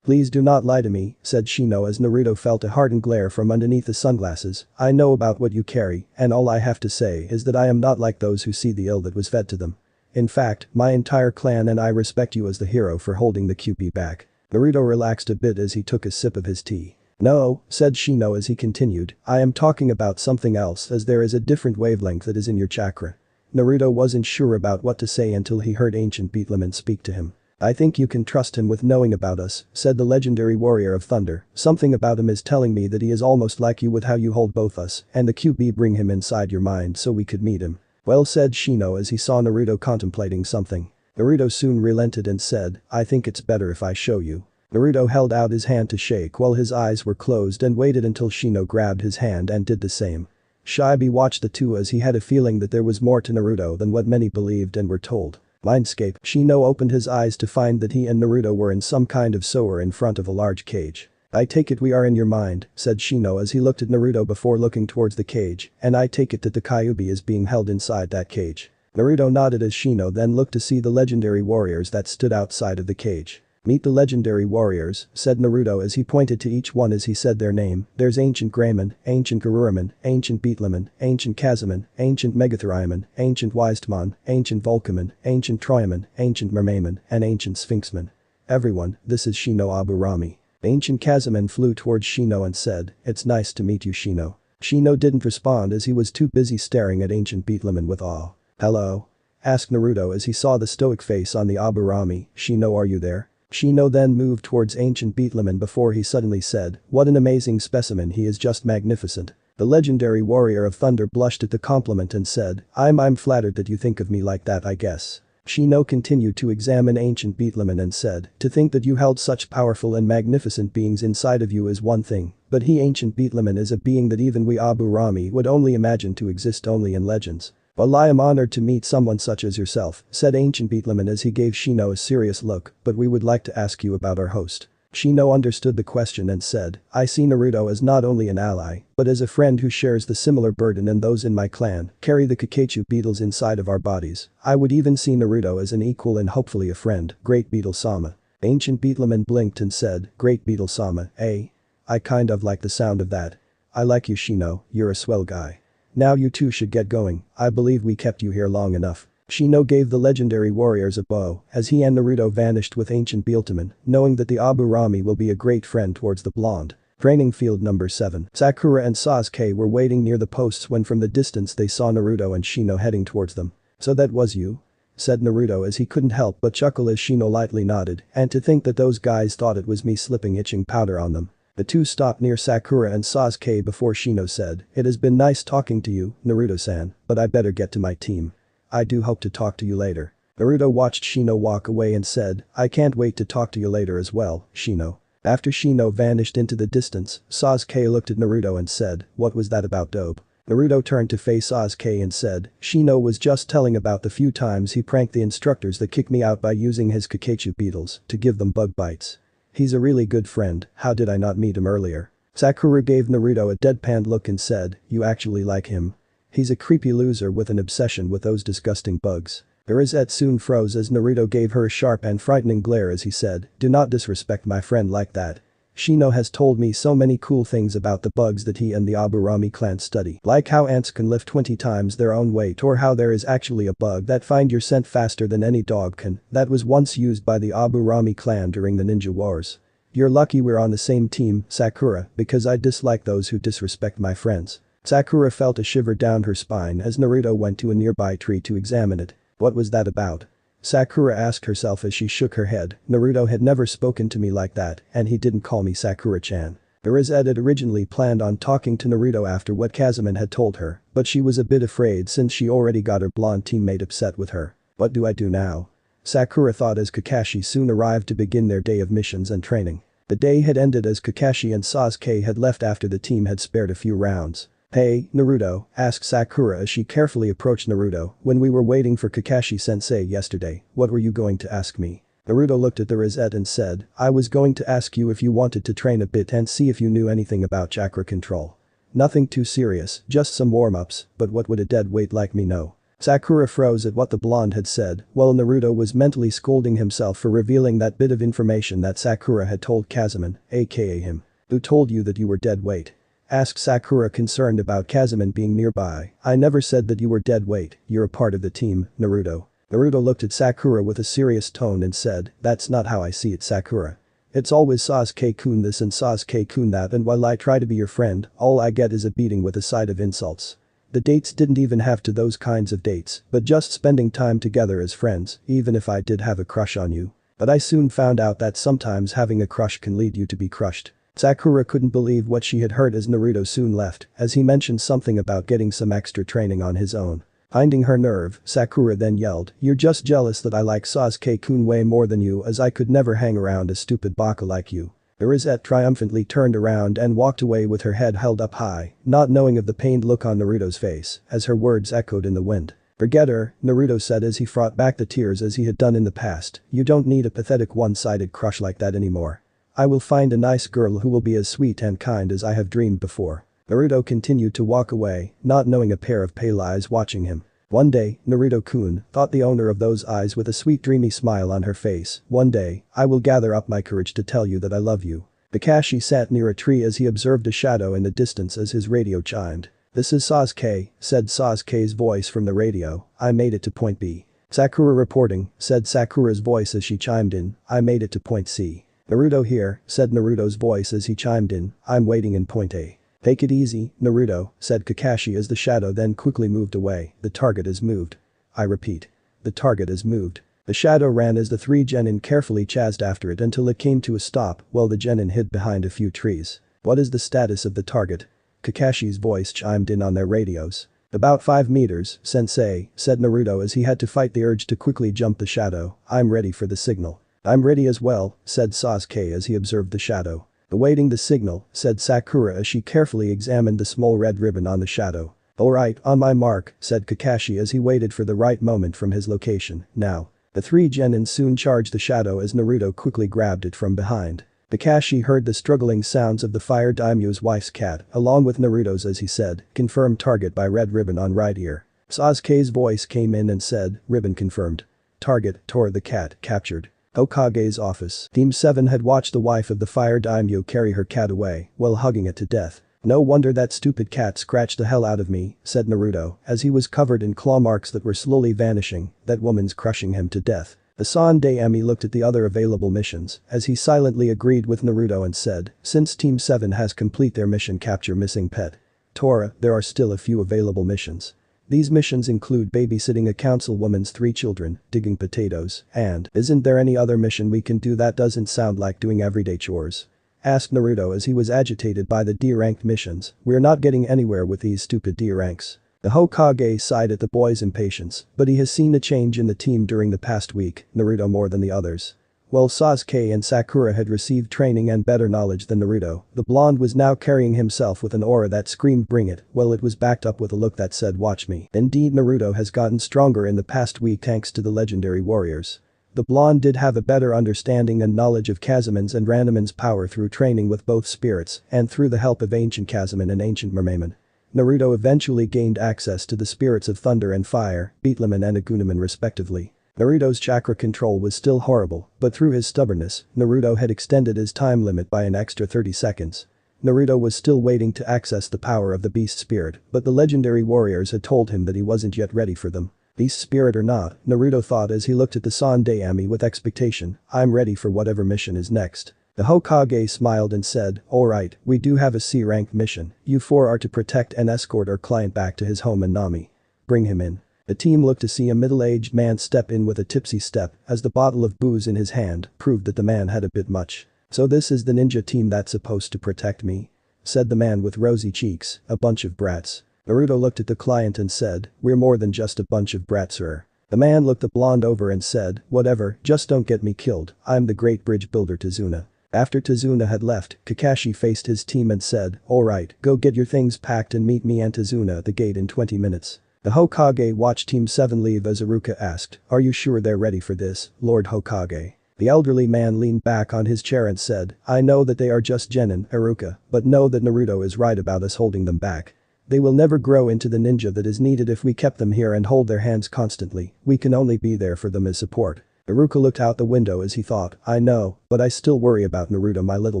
please do not lie to me, said Shino as Naruto felt a hardened glare from underneath the sunglasses. I know about what you carry, and all I have to say is that I am not like those who see the ill that was fed to them. In fact, my entire clan and I respect you as the hero for holding the QP back. Naruto relaxed a bit as he took a sip of his tea. No, said Shino as he continued, I am talking about something else as there is a different wavelength that is in your chakra. Naruto wasn't sure about what to say until he heard Ancient Beetleman speak to him. I think you can trust him with knowing about us, said the legendary warrior of thunder. Something about him is telling me that he is almost like you with how you hold both us and the QB bring him inside your mind so we could meet him. Well, said Shino as he saw Naruto contemplating something. Naruto soon relented and said, I think it's better if I show you. Naruto held out his hand to shake while his eyes were closed and waited until Shino grabbed his hand and did the same. Shibi watched the two as he had a feeling that there was more to Naruto than what many believed and were told. Mindscape. Shino opened his eyes to find that he and Naruto were in some kind of sewer in front of a large cage. I take it we are in your mind, said Shino as he looked at Naruto before looking towards the cage, and I take it that the Kyuubi is being held inside that cage. Naruto nodded as Shino then looked to see the legendary warriors that stood outside of the cage. Meet the legendary warriors, said Naruto as he pointed to each one as he said their name. There's Ancient Greymon, Ancient Garuraman, Ancient Beetleman, Ancient Kazaman, Ancient Megatheriumon, Ancient Wistemon, Ancient Volcaman, Ancient Troyaman, Ancient Mermaimon, and Ancient Sphinxman. Everyone, this is Shino Aburami. Ancient Kazaman flew towards Shino and said, it's nice to meet you Shino. Shino didn't respond as he was too busy staring at Ancient Beetleman with awe. Hello? Asked Naruto as he saw the stoic face on the Aburami. Shino, are you there? Shino then moved towards Ancient Beetleman before he suddenly said, what an amazing specimen, he is just magnificent. The legendary warrior of thunder blushed at the compliment and said, I'm flattered that you think of me like that I guess. Shino continued to examine Ancient Beetleman and said, to think that you held such powerful and magnificent beings inside of you is one thing, but he Ancient Beetleman is a being that even we Aburami would only imagine to exist only in legends. Well, I am honored to meet someone such as yourself, said Ancient Beetleman as he gave Shino a serious look, but we would like to ask you about our host. Shino understood the question and said, I see Naruto as not only an ally, but as a friend who shares the similar burden and those in my clan carry the Kakashi beetles inside of our bodies. I would even see Naruto as an equal and hopefully a friend, Great Beetle-sama. Ancient Beetleman blinked and said, Great Beetle-sama, eh? I kind of like the sound of that. I like you Shino, you're a swell guy. Now you two should get going, I believe we kept you here long enough. Shino gave the legendary warriors a bow as he and Naruto vanished with Ancient Beetleman, knowing that the Aburami will be a great friend towards the blonde. Training field number 7. Sakura and Sasuke were waiting near the posts when from the distance they saw Naruto and Shino heading towards them. So that was you? Said Naruto as he couldn't help but chuckle as Shino lightly nodded, and to think that those guys thought it was me slipping itching powder on them. The two stopped near Sakura and Sasuke before Shino said, it has been nice talking to you, Naruto-san, but I better get to my team. I do hope to talk to you later. Naruto watched Shino walk away and said, I can't wait to talk to you later as well, Shino. After Shino vanished into the distance, Sasuke looked at Naruto and said, what was that about dope? Naruto turned to face Sasuke and said, Shino was just telling about the few times he pranked the instructors that kicked me out by using his Kakashi beetles to give them bug bites. He's a really good friend, how did I not meet him earlier? Sakura gave Naruto a deadpan look and said, you actually like him? He's a creepy loser with an obsession with those disgusting bugs. Irizette soon froze as Naruto gave her a sharp and frightening glare as he said, do not disrespect my friend like that. Shino has told me so many cool things about the bugs that he and the Aburami clan study. Like how ants can lift 20 times their own weight or how there is actually a bug that find your scent faster than any dog can, that was once used by the Aburami clan during the ninja wars. You're lucky we're on the same team, Sakura, because I dislike those who disrespect my friends. Sakura felt a shiver down her spine as Naruto went to a nearby tree to examine it. What was that about? Sakura asked herself as she shook her head. Naruto had never spoken to me like that, and he didn't call me Sakura-chan. Irizette had originally planned on talking to Naruto after what Kazaman had told her, but she was a bit afraid since she already got her blonde teammate upset with her. What do I do now? Sakura thought as Kakashi soon arrived to begin their day of missions and training. The day had ended as Kakashi and Sasuke had left after the team had spared a few rounds. Hey, Naruto, asked Sakura as she carefully approached Naruto, when we were waiting for Kakashi-sensei yesterday, what were you going to ask me? Naruto looked at Irizette and said, I was going to ask you if you wanted to train a bit and see if you knew anything about chakra control. Nothing too serious, just some warm-ups, but what would a dead weight like me know? Sakura froze at what the blonde had said, while Naruto was mentally scolding himself for revealing that bit of information that Sakura had told Kazaman, aka him. Who told you that you were dead weight? Asked Sakura concerned about Kazaman being nearby. I never said that you were dead weight, you're a part of the team, Naruto. Naruto looked at Sakura with a serious tone and said, that's not how I see it Sakura. It's always Sasuke-kun this and Sasuke-kun that and while I try to be your friend, all I get is a beating with a side of insults. The dates didn't even have to those kinds of dates, but just spending time together as friends, even if I did have a crush on you. But I soon found out that sometimes having a crush can lead you to be crushed. Sakura couldn't believe what she had heard as Naruto soon left, as he mentioned something about getting some extra training on his own. Finding her nerve, Sakura then yelled, you're just jealous that I like Sasuke-kun way more than you as I could never hang around a stupid baka like you. Irizette triumphantly turned around and walked away with her head held up high, not knowing of the pained look on Naruto's face, as her words echoed in the wind. Forget her, Naruto said as he fought back the tears as he had done in the past, you don't need a pathetic one-sided crush like that anymore. I will find a nice girl who will be as sweet and kind as I have dreamed before. Naruto continued to walk away, not knowing a pair of pale eyes watching him. One day, Naruto-kun, thought the owner of those eyes with a sweet dreamy smile on her face, one day, I will gather up my courage to tell you that I love you. Kakashi sat near a tree as he observed a shadow in the distance as his radio chimed. This is Sasuke, said Sasuke's voice from the radio, I made it to point B. Sakura reporting, said Sakura's voice as she chimed in, I made it to point C. Naruto here, said Naruto's voice as he chimed in, I'm waiting in point A. Take it easy, Naruto, said Kakashi as the shadow then quickly moved away, the target is moved. I repeat. The target is moved. The shadow ran as the three genin carefully chased after it until it came to a stop while the genin hid behind a few trees. What is the status of the target? Kakashi's voice chimed in on their radios. About 5 meters, sensei, said Naruto as he had to fight the urge to quickly jump the shadow, I'm ready for the signal. I'm ready as well, said Sasuke as he observed the shadow. Awaiting the signal, said Sakura as she carefully examined the small red ribbon on the shadow. Alright, on my mark, said Kakashi as he waited for the right moment from his location, now. The three genin soon charged the shadow as Naruto quickly grabbed it from behind. Kakashi heard the struggling sounds of the fire daimyo's wife's cat, along with Naruto's as he said, confirm target by red ribbon on right ear. Sasuke's voice came in and said, ribbon confirmed. Target, Tora the cat, captured. Hokage's office. Team 7 had watched the wife of the fire daimyo carry her cat away, while hugging it to death. No wonder that stupid cat scratched the hell out of me, said Naruto, as he was covered in claw marks that were slowly vanishing, that woman's crushing him to death. The Sensei looked at the other available missions, as he silently agreed with Naruto and said, since Team 7 has complete their mission capture missing pet. Tora, there are still a few available missions. These missions include babysitting a councilwoman's 3 children, digging potatoes, and, isn't there any other mission we can do that doesn't sound like doing everyday chores? Asked Naruto as he was agitated by the D-ranked missions, we're not getting anywhere with these stupid D ranks. The Hokage sighed at the boy's impatience, but he has seen a change in the team during the past week, Naruto more than the others. While Sasuke and Sakura had received training and better knowledge than Naruto, the blonde was now carrying himself with an aura that screamed bring it, while it was backed up with a look that said watch me. Indeed, Naruto has gotten stronger in the past week thanks to the legendary warriors. The blonde did have a better understanding and knowledge of Kazaman's and Randaman's power through training with both spirits and through the help of ancient Kazaman and ancient Mermaman. Naruto eventually gained access to the spirits of thunder and fire, Beetleman and Agunaman respectively. Naruto's chakra control was still horrible, but through his stubbornness, Naruto had extended his time limit by an extra 30 seconds. Naruto was still waiting to access the power of the beast spirit, but the legendary warriors had told him that he wasn't yet ready for them. Beast spirit or not, Naruto thought as he looked at the Sensei with expectation, I'm ready for whatever mission is next. The Hokage smiled and said, alright, we do have a C-ranked mission, you 4 are to protect and escort our client back to his home in Nami. Bring him in. The team looked to see a middle-aged man step in with a tipsy step as the bottle of booze in his hand proved that the man had a bit much. So this is the ninja team that's supposed to protect me? Said the man with rosy cheeks, a bunch of brats. Naruto looked at the client and said, we're more than just a bunch of brats sir. The man looked the blonde over and said, whatever, just don't get me killed, I'm the great bridge builder Tazuna. After Tazuna had left, Kakashi faced his team and said, alright, go get your things packed and meet me and Tazuna at the gate in 20 minutes. The Hokage watched Team 7 leave as Iruka asked, are you sure they're ready for this, Lord Hokage? The elderly man leaned back on his chair and said, I know that they are just genin, Iruka, but know that Naruto is right about us holding them back. They will never grow into the ninja that is needed if we kept them here and hold their hands constantly, we can only be there for them as support. Iruka looked out the window as he thought, I know, but I still worry about Naruto my little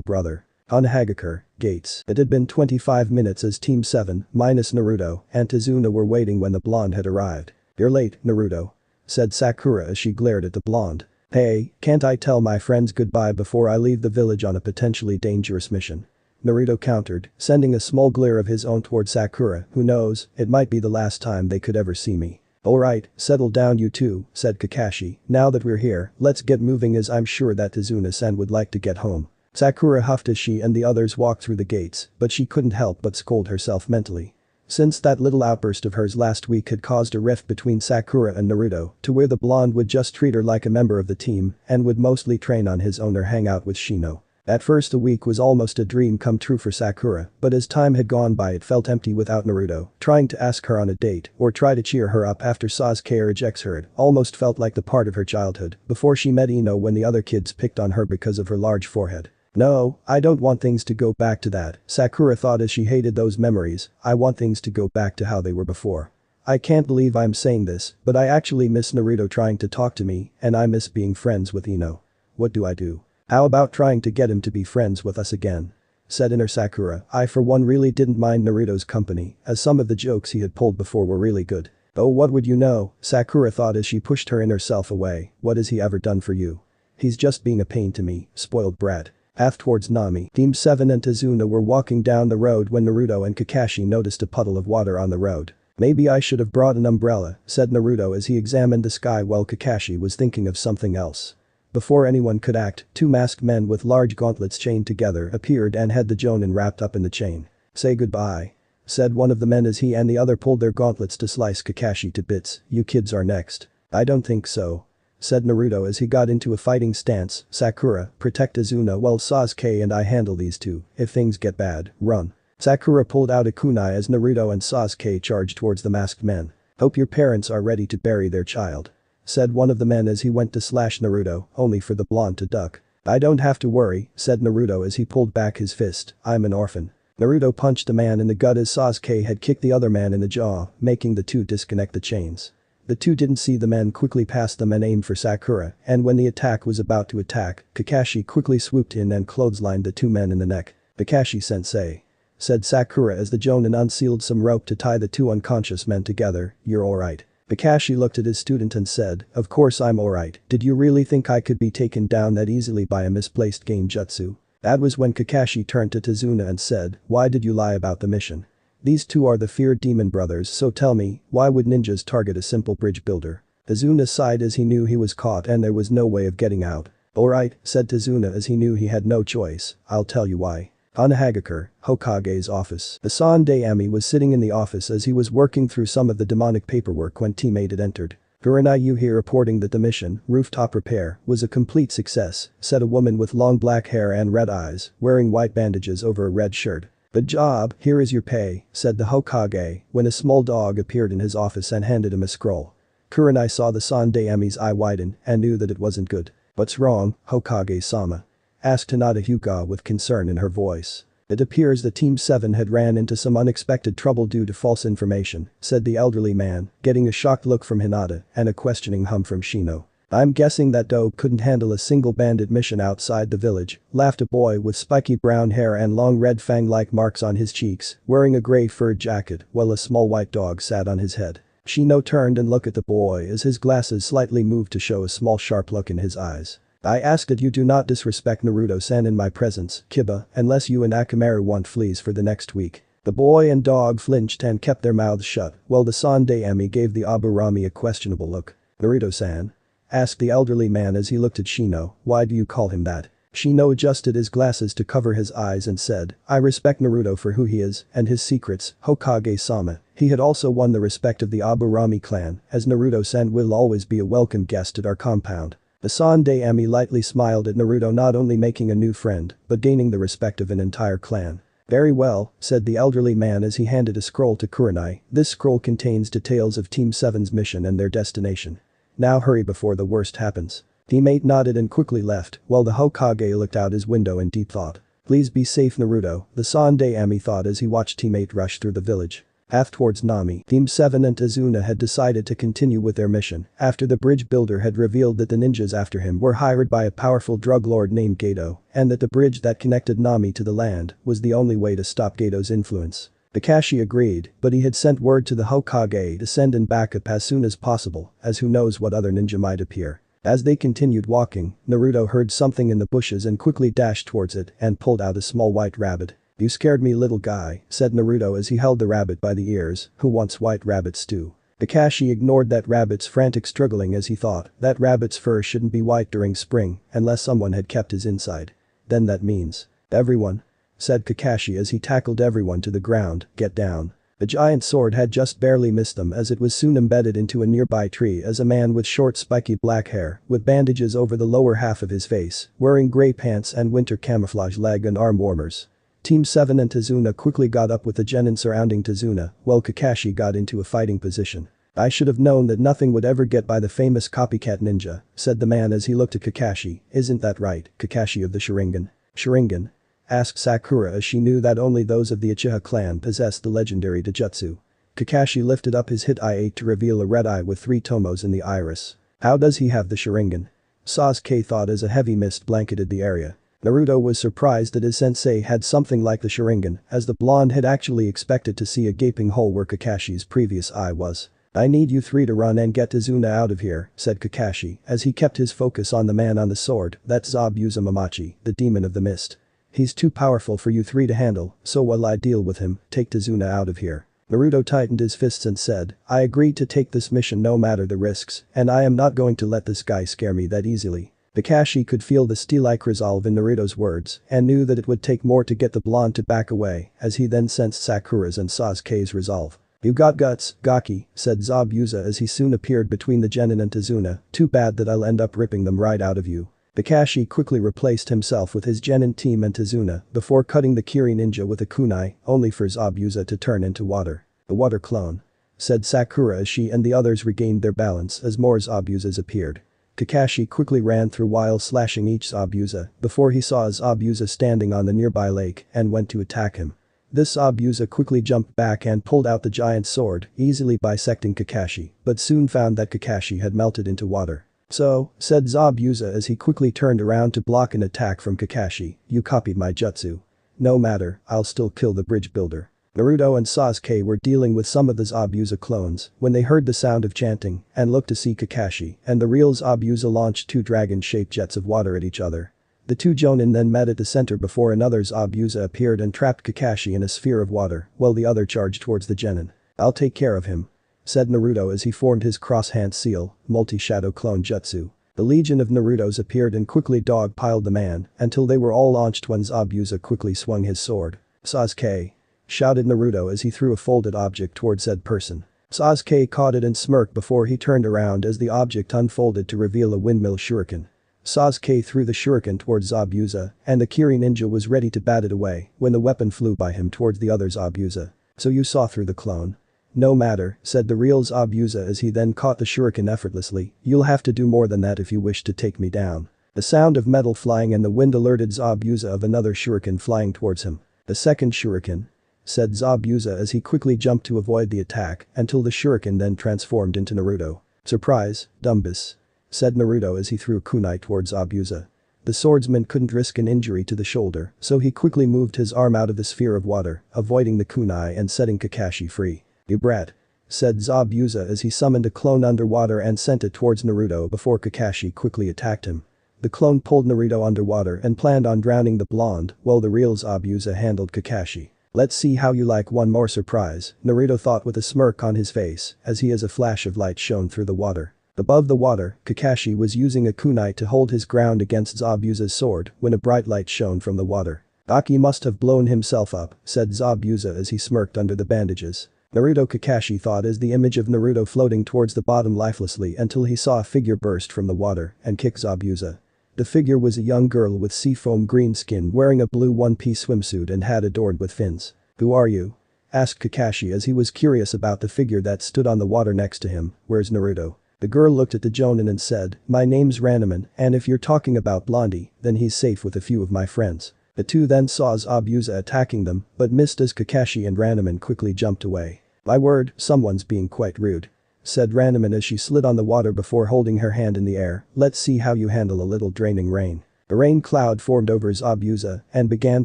brother. On Hagakure, gates. It had been 25 minutes as Team 7, minus Naruto, and Tazuna were waiting when the blonde had arrived. You're late, Naruto. Said Sakura as she glared at the blonde. Hey, can't I tell my friends goodbye before I leave the village on a potentially dangerous mission? Naruto countered, sending a small glare of his own toward Sakura, who knows, it might be the last time they could ever see me. Alright, settle down you two, said Kakashi, now that we're here, let's get moving as I'm sure that Tazuna-san would like to get home. Sakura huffed as she and the others walked through the gates, but she couldn't help but scold herself mentally. Since that little outburst of hers last week had caused a rift between Sakura and Naruto, to where the blonde would just treat her like a member of the team and would mostly train on his own or hang out with Shino. At first the week was almost a dream come true for Sakura, but as time had gone by it felt empty without Naruto. Trying to ask her on a date or try to cheer her up after Sasuke rejects her it almost felt like the part of her childhood before she met Ino when the other kids picked on her because of her large forehead. No, I don't want things to go back to that, Sakura thought as she hated those memories. I want things to go back to how they were before. I can't believe I'm saying this, but I actually miss Naruto trying to talk to me, and I miss being friends with Ino. What do I do? How about trying to get him to be friends with us again? Said inner Sakura. I for one really didn't mind Naruto's company, as some of the jokes he had pulled before were really good. Oh, what would you know, Sakura thought as she pushed her inner self away. What has he ever done for you? He's just being a pain to me, spoiled brat. Half towards Nami, Team 7 and Tazuna were walking down the road when Naruto and Kakashi noticed a puddle of water on the road. Maybe I should have brought an umbrella, said Naruto as he examined the sky while Kakashi was thinking of something else. Before anyone could act, two masked men with large gauntlets chained together appeared and had the Jonin wrapped up in the chain. Say goodbye. Said one of the men as he and the other pulled their gauntlets to slice Kakashi to bits. You kids are next. I don't think so. Said Naruto as he got into a fighting stance. Sakura, protect Azuna while Sasuke and I handle these two. If things get bad, run. Sakura pulled out a kunai as Naruto and Sasuke charged towards the masked men. Hope your parents are ready to bury their child. Said one of the men as he went to slash Naruto, only for the blonde to duck. I don't have to worry, said Naruto as he pulled back his fist. I'm an orphan. Naruto punched a man in the gut as Sasuke had kicked the other man in the jaw, making the two disconnect the chains. The two didn't see the man quickly past them and aimed for Sakura, and when the attack was about to attack, Kakashi quickly swooped in and clotheslined the two men in the neck. Kakashi sensei. Said Sakura as the Jonin unsealed some rope to tie the two unconscious men together. You're alright. Kakashi looked at his student and said, of course I'm alright. Did you really think I could be taken down that easily by a misplaced genjutsu? That was when Kakashi turned to Tazuna and said, why did you lie about the mission? These two are the feared demon brothers, so tell me, why would ninjas target a simple bridge builder? Tazuna sighed as he knew he was caught and there was no way of getting out. Alright, said Tazuna as he knew he had no choice. I'll tell you why. Hokage, Hokage's office. The Sensei was sitting in the office as he was working through some of the demonic paperwork when teammate had entered. Kurenai here reporting that the mission, rooftop repair, was a complete success, said a woman with long black hair and red eyes, wearing white bandages over a red shirt. Good job, here is your pay, said the Hokage, when a small dog appeared in his office and handed him a scroll. Kurenai saw the Sensei's eye widen and knew that it wasn't good. What's wrong, Hokage-sama? Asked Hinata with concern in her voice. It appears that Team 7 had ran into some unexpected trouble due to false information, said the elderly man, getting a shocked look from Hinata and a questioning hum from Shino. I'm guessing that dope couldn't handle a single bandit mission outside the village, laughed a boy with spiky brown hair and long red fang-like marks on his cheeks, wearing a gray furred jacket while a small white dog sat on his head. Shino turned and looked at the boy as his glasses slightly moved to show a small sharp look in his eyes. I ask that you do not disrespect Naruto-san in my presence, Kiba, unless you and Akamaru want fleas for the next week. The boy and dog flinched and kept their mouths shut, while the Sensei gave the Aburami a questionable look. Naruto-san? Asked the elderly man as he looked at Shino, why do you call him that? Shino adjusted his glasses to cover his eyes and said, I respect Naruto for who he is and his secrets, Hokage-sama. He had also won the respect of the Aburami clan, as Naruto-san will always be a welcome guest at our compound. The Sensei lightly smiled at Naruto, not only making a new friend, but gaining the respect of an entire clan. Very well, said the elderly man as he handed a scroll to Kurenai. This scroll contains details of Team 7's mission and their destination. Now hurry before the worst happens. Teammate nodded and quickly left, while the Hokage looked out his window in deep thought. Please be safe, Naruto, the Sensei thought as he watched teammate rush through the village. Half towards Nami, Team 7 and Tazuna had decided to continue with their mission after the bridge builder had revealed that the ninjas after him were hired by a powerful drug lord named Geto, and that the bridge that connected Nami to the land was the only way to stop Geto's influence. Kakashi agreed, but he had sent word to the Hokage to send in backup as soon as possible, as who knows what other ninja might appear. As they continued walking, Naruto heard something in the bushes and quickly dashed towards it and pulled out a small white rabbit. You scared me, little guy, said Naruto as he held the rabbit by the ears. Who wants white rabbit stew? Kakashi ignored that rabbit's frantic struggling as he thought that rabbit's fur shouldn't be white during spring unless someone had kept his inside. Then that means everyone, said Kakashi as he tackled everyone to the ground. Get down. The giant sword had just barely missed them as it was soon embedded into a nearby tree as a man with short spiky black hair, with bandages over the lower half of his face, wearing gray pants and winter camouflage leg and arm warmers. Team 7 and Tazuna quickly got up with the genin surrounding Tazuna, while Kakashi got into a fighting position. I should have known that nothing would ever get by the famous copycat ninja, said the man as he looked at Kakashi. Isn't that right, Kakashi of the Sharingan? Sharingan? Asked Sakura as she knew that only those of the Uchiha clan possessed the legendary Taijutsu. Kakashi lifted up his hit eye to reveal a red eye with 3 tomos in the iris. How does he have the Sharingan? Sasuke thought as a heavy mist blanketed the area. Naruto was surprised that his sensei had something like the Sharingan, as the blonde had actually expected to see a gaping hole where Kakashi's previous eye was. I need you 3 to run and get Izuna out of here, said Kakashi, as he kept his focus on the man on the sword, that's Zabuza Mamachi, the demon of the mist. He's too powerful for you 3 to handle, so while I deal with him, take Izuna out of here. Naruto tightened his fists and said, I agreed to take this mission no matter the risks, and I am not going to let this guy scare me that easily. Kakashi could feel the steel-like resolve in Naruto's words and knew that it would take more to get the blonde to back away, as he then sensed Sakura's and Sasuke's resolve. You got guts, Gaki, said Zabuza as he soon appeared between the genin and Izuna, too bad that I'll end up ripping them right out of you. Kakashi quickly replaced himself with his genin team and Izuna before cutting the Kiri ninja with a kunai, only for Zabuza to turn into water. The water clone, said Sakura as she and the others regained their balance as more Zabuzas appeared. Kakashi quickly ran through while slashing each Zabuza before he saw Zabuza standing on the nearby lake and went to attack him. This Zabuza quickly jumped back and pulled out the giant sword, easily bisecting Kakashi, but soon found that Kakashi had melted into water. So, said Zabuza as he quickly turned around to block an attack from Kakashi, you copied my jutsu. No matter, I'll still kill the bridge builder. Naruto and Sasuke were dealing with some of the Zabuza clones when they heard the sound of chanting and looked to see Kakashi and the real Zabuza launched 2 dragon-shaped jets of water at each other. The 2 jonin then met at the center before another Zabuza appeared and trapped Kakashi in a sphere of water while the other charged towards the genin. I'll take care of him, said Naruto as he formed his cross-hand seal, multi-shadow clone jutsu. The legion of Narutos appeared and quickly dog-piled the man until they were all launched when Zabuza quickly swung his sword. Sasuke, shouted Naruto as he threw a folded object towards said person. Sasuke caught it and smirked before he turned around as the object unfolded to reveal a windmill shuriken. Sasuke threw the shuriken towards Zabuza and the Kiri ninja was ready to bat it away when the weapon flew by him towards the other Zabuza. So you saw through the clone? No matter, said the real Zabuza as he then caught the shuriken effortlessly, you'll have to do more than that if you wish to take me down. The sound of metal flying in the wind alerted Zabuza of another shuriken flying towards him. The second shuriken, said Zabuza as he quickly jumped to avoid the attack until the shuriken then transformed into Naruto. Surprise, Dumbus, said Naruto as he threw a kunai towards Zabuza. The swordsman couldn't risk an injury to the shoulder, so he quickly moved his arm out of the sphere of water, avoiding the kunai and setting Kakashi free. You brat, said Zabuza as he summoned a clone underwater and sent it towards Naruto before Kakashi quickly attacked him. The clone pulled Naruto underwater and planned on drowning the blonde while the real Zabuza handled Kakashi. Let's see how you like one more surprise, Naruto thought with a smirk on his face as a flash of light shone through the water. Above the water, Kakashi was using a kunai to hold his ground against Zabuza's sword when a bright light shone from the water. Aki must have blown himself up, said Zabuza as he smirked under the bandages. Naruto Kakashi thought as the image of Naruto floating towards the bottom lifelessly until he saw a figure burst from the water and kick Zabuza. The figure was a young girl with seafoam green skin wearing a blue one-piece swimsuit and hat adorned with fins. Who are you? Asked Kakashi as he was curious about the figure that stood on the water next to him. Where's Naruto? The girl looked at the jonin and said, my name's Ranman and if you're talking about Blondie, then he's safe with a few of my friends. The 2 then saw Zabuza attacking them but missed as Kakashi and Ranman quickly jumped away. My word, someone's being quite rude, said Ranman as she slid on the water before holding her hand in the air. Let's see how you handle a little draining rain. A rain cloud formed over Zabuza and began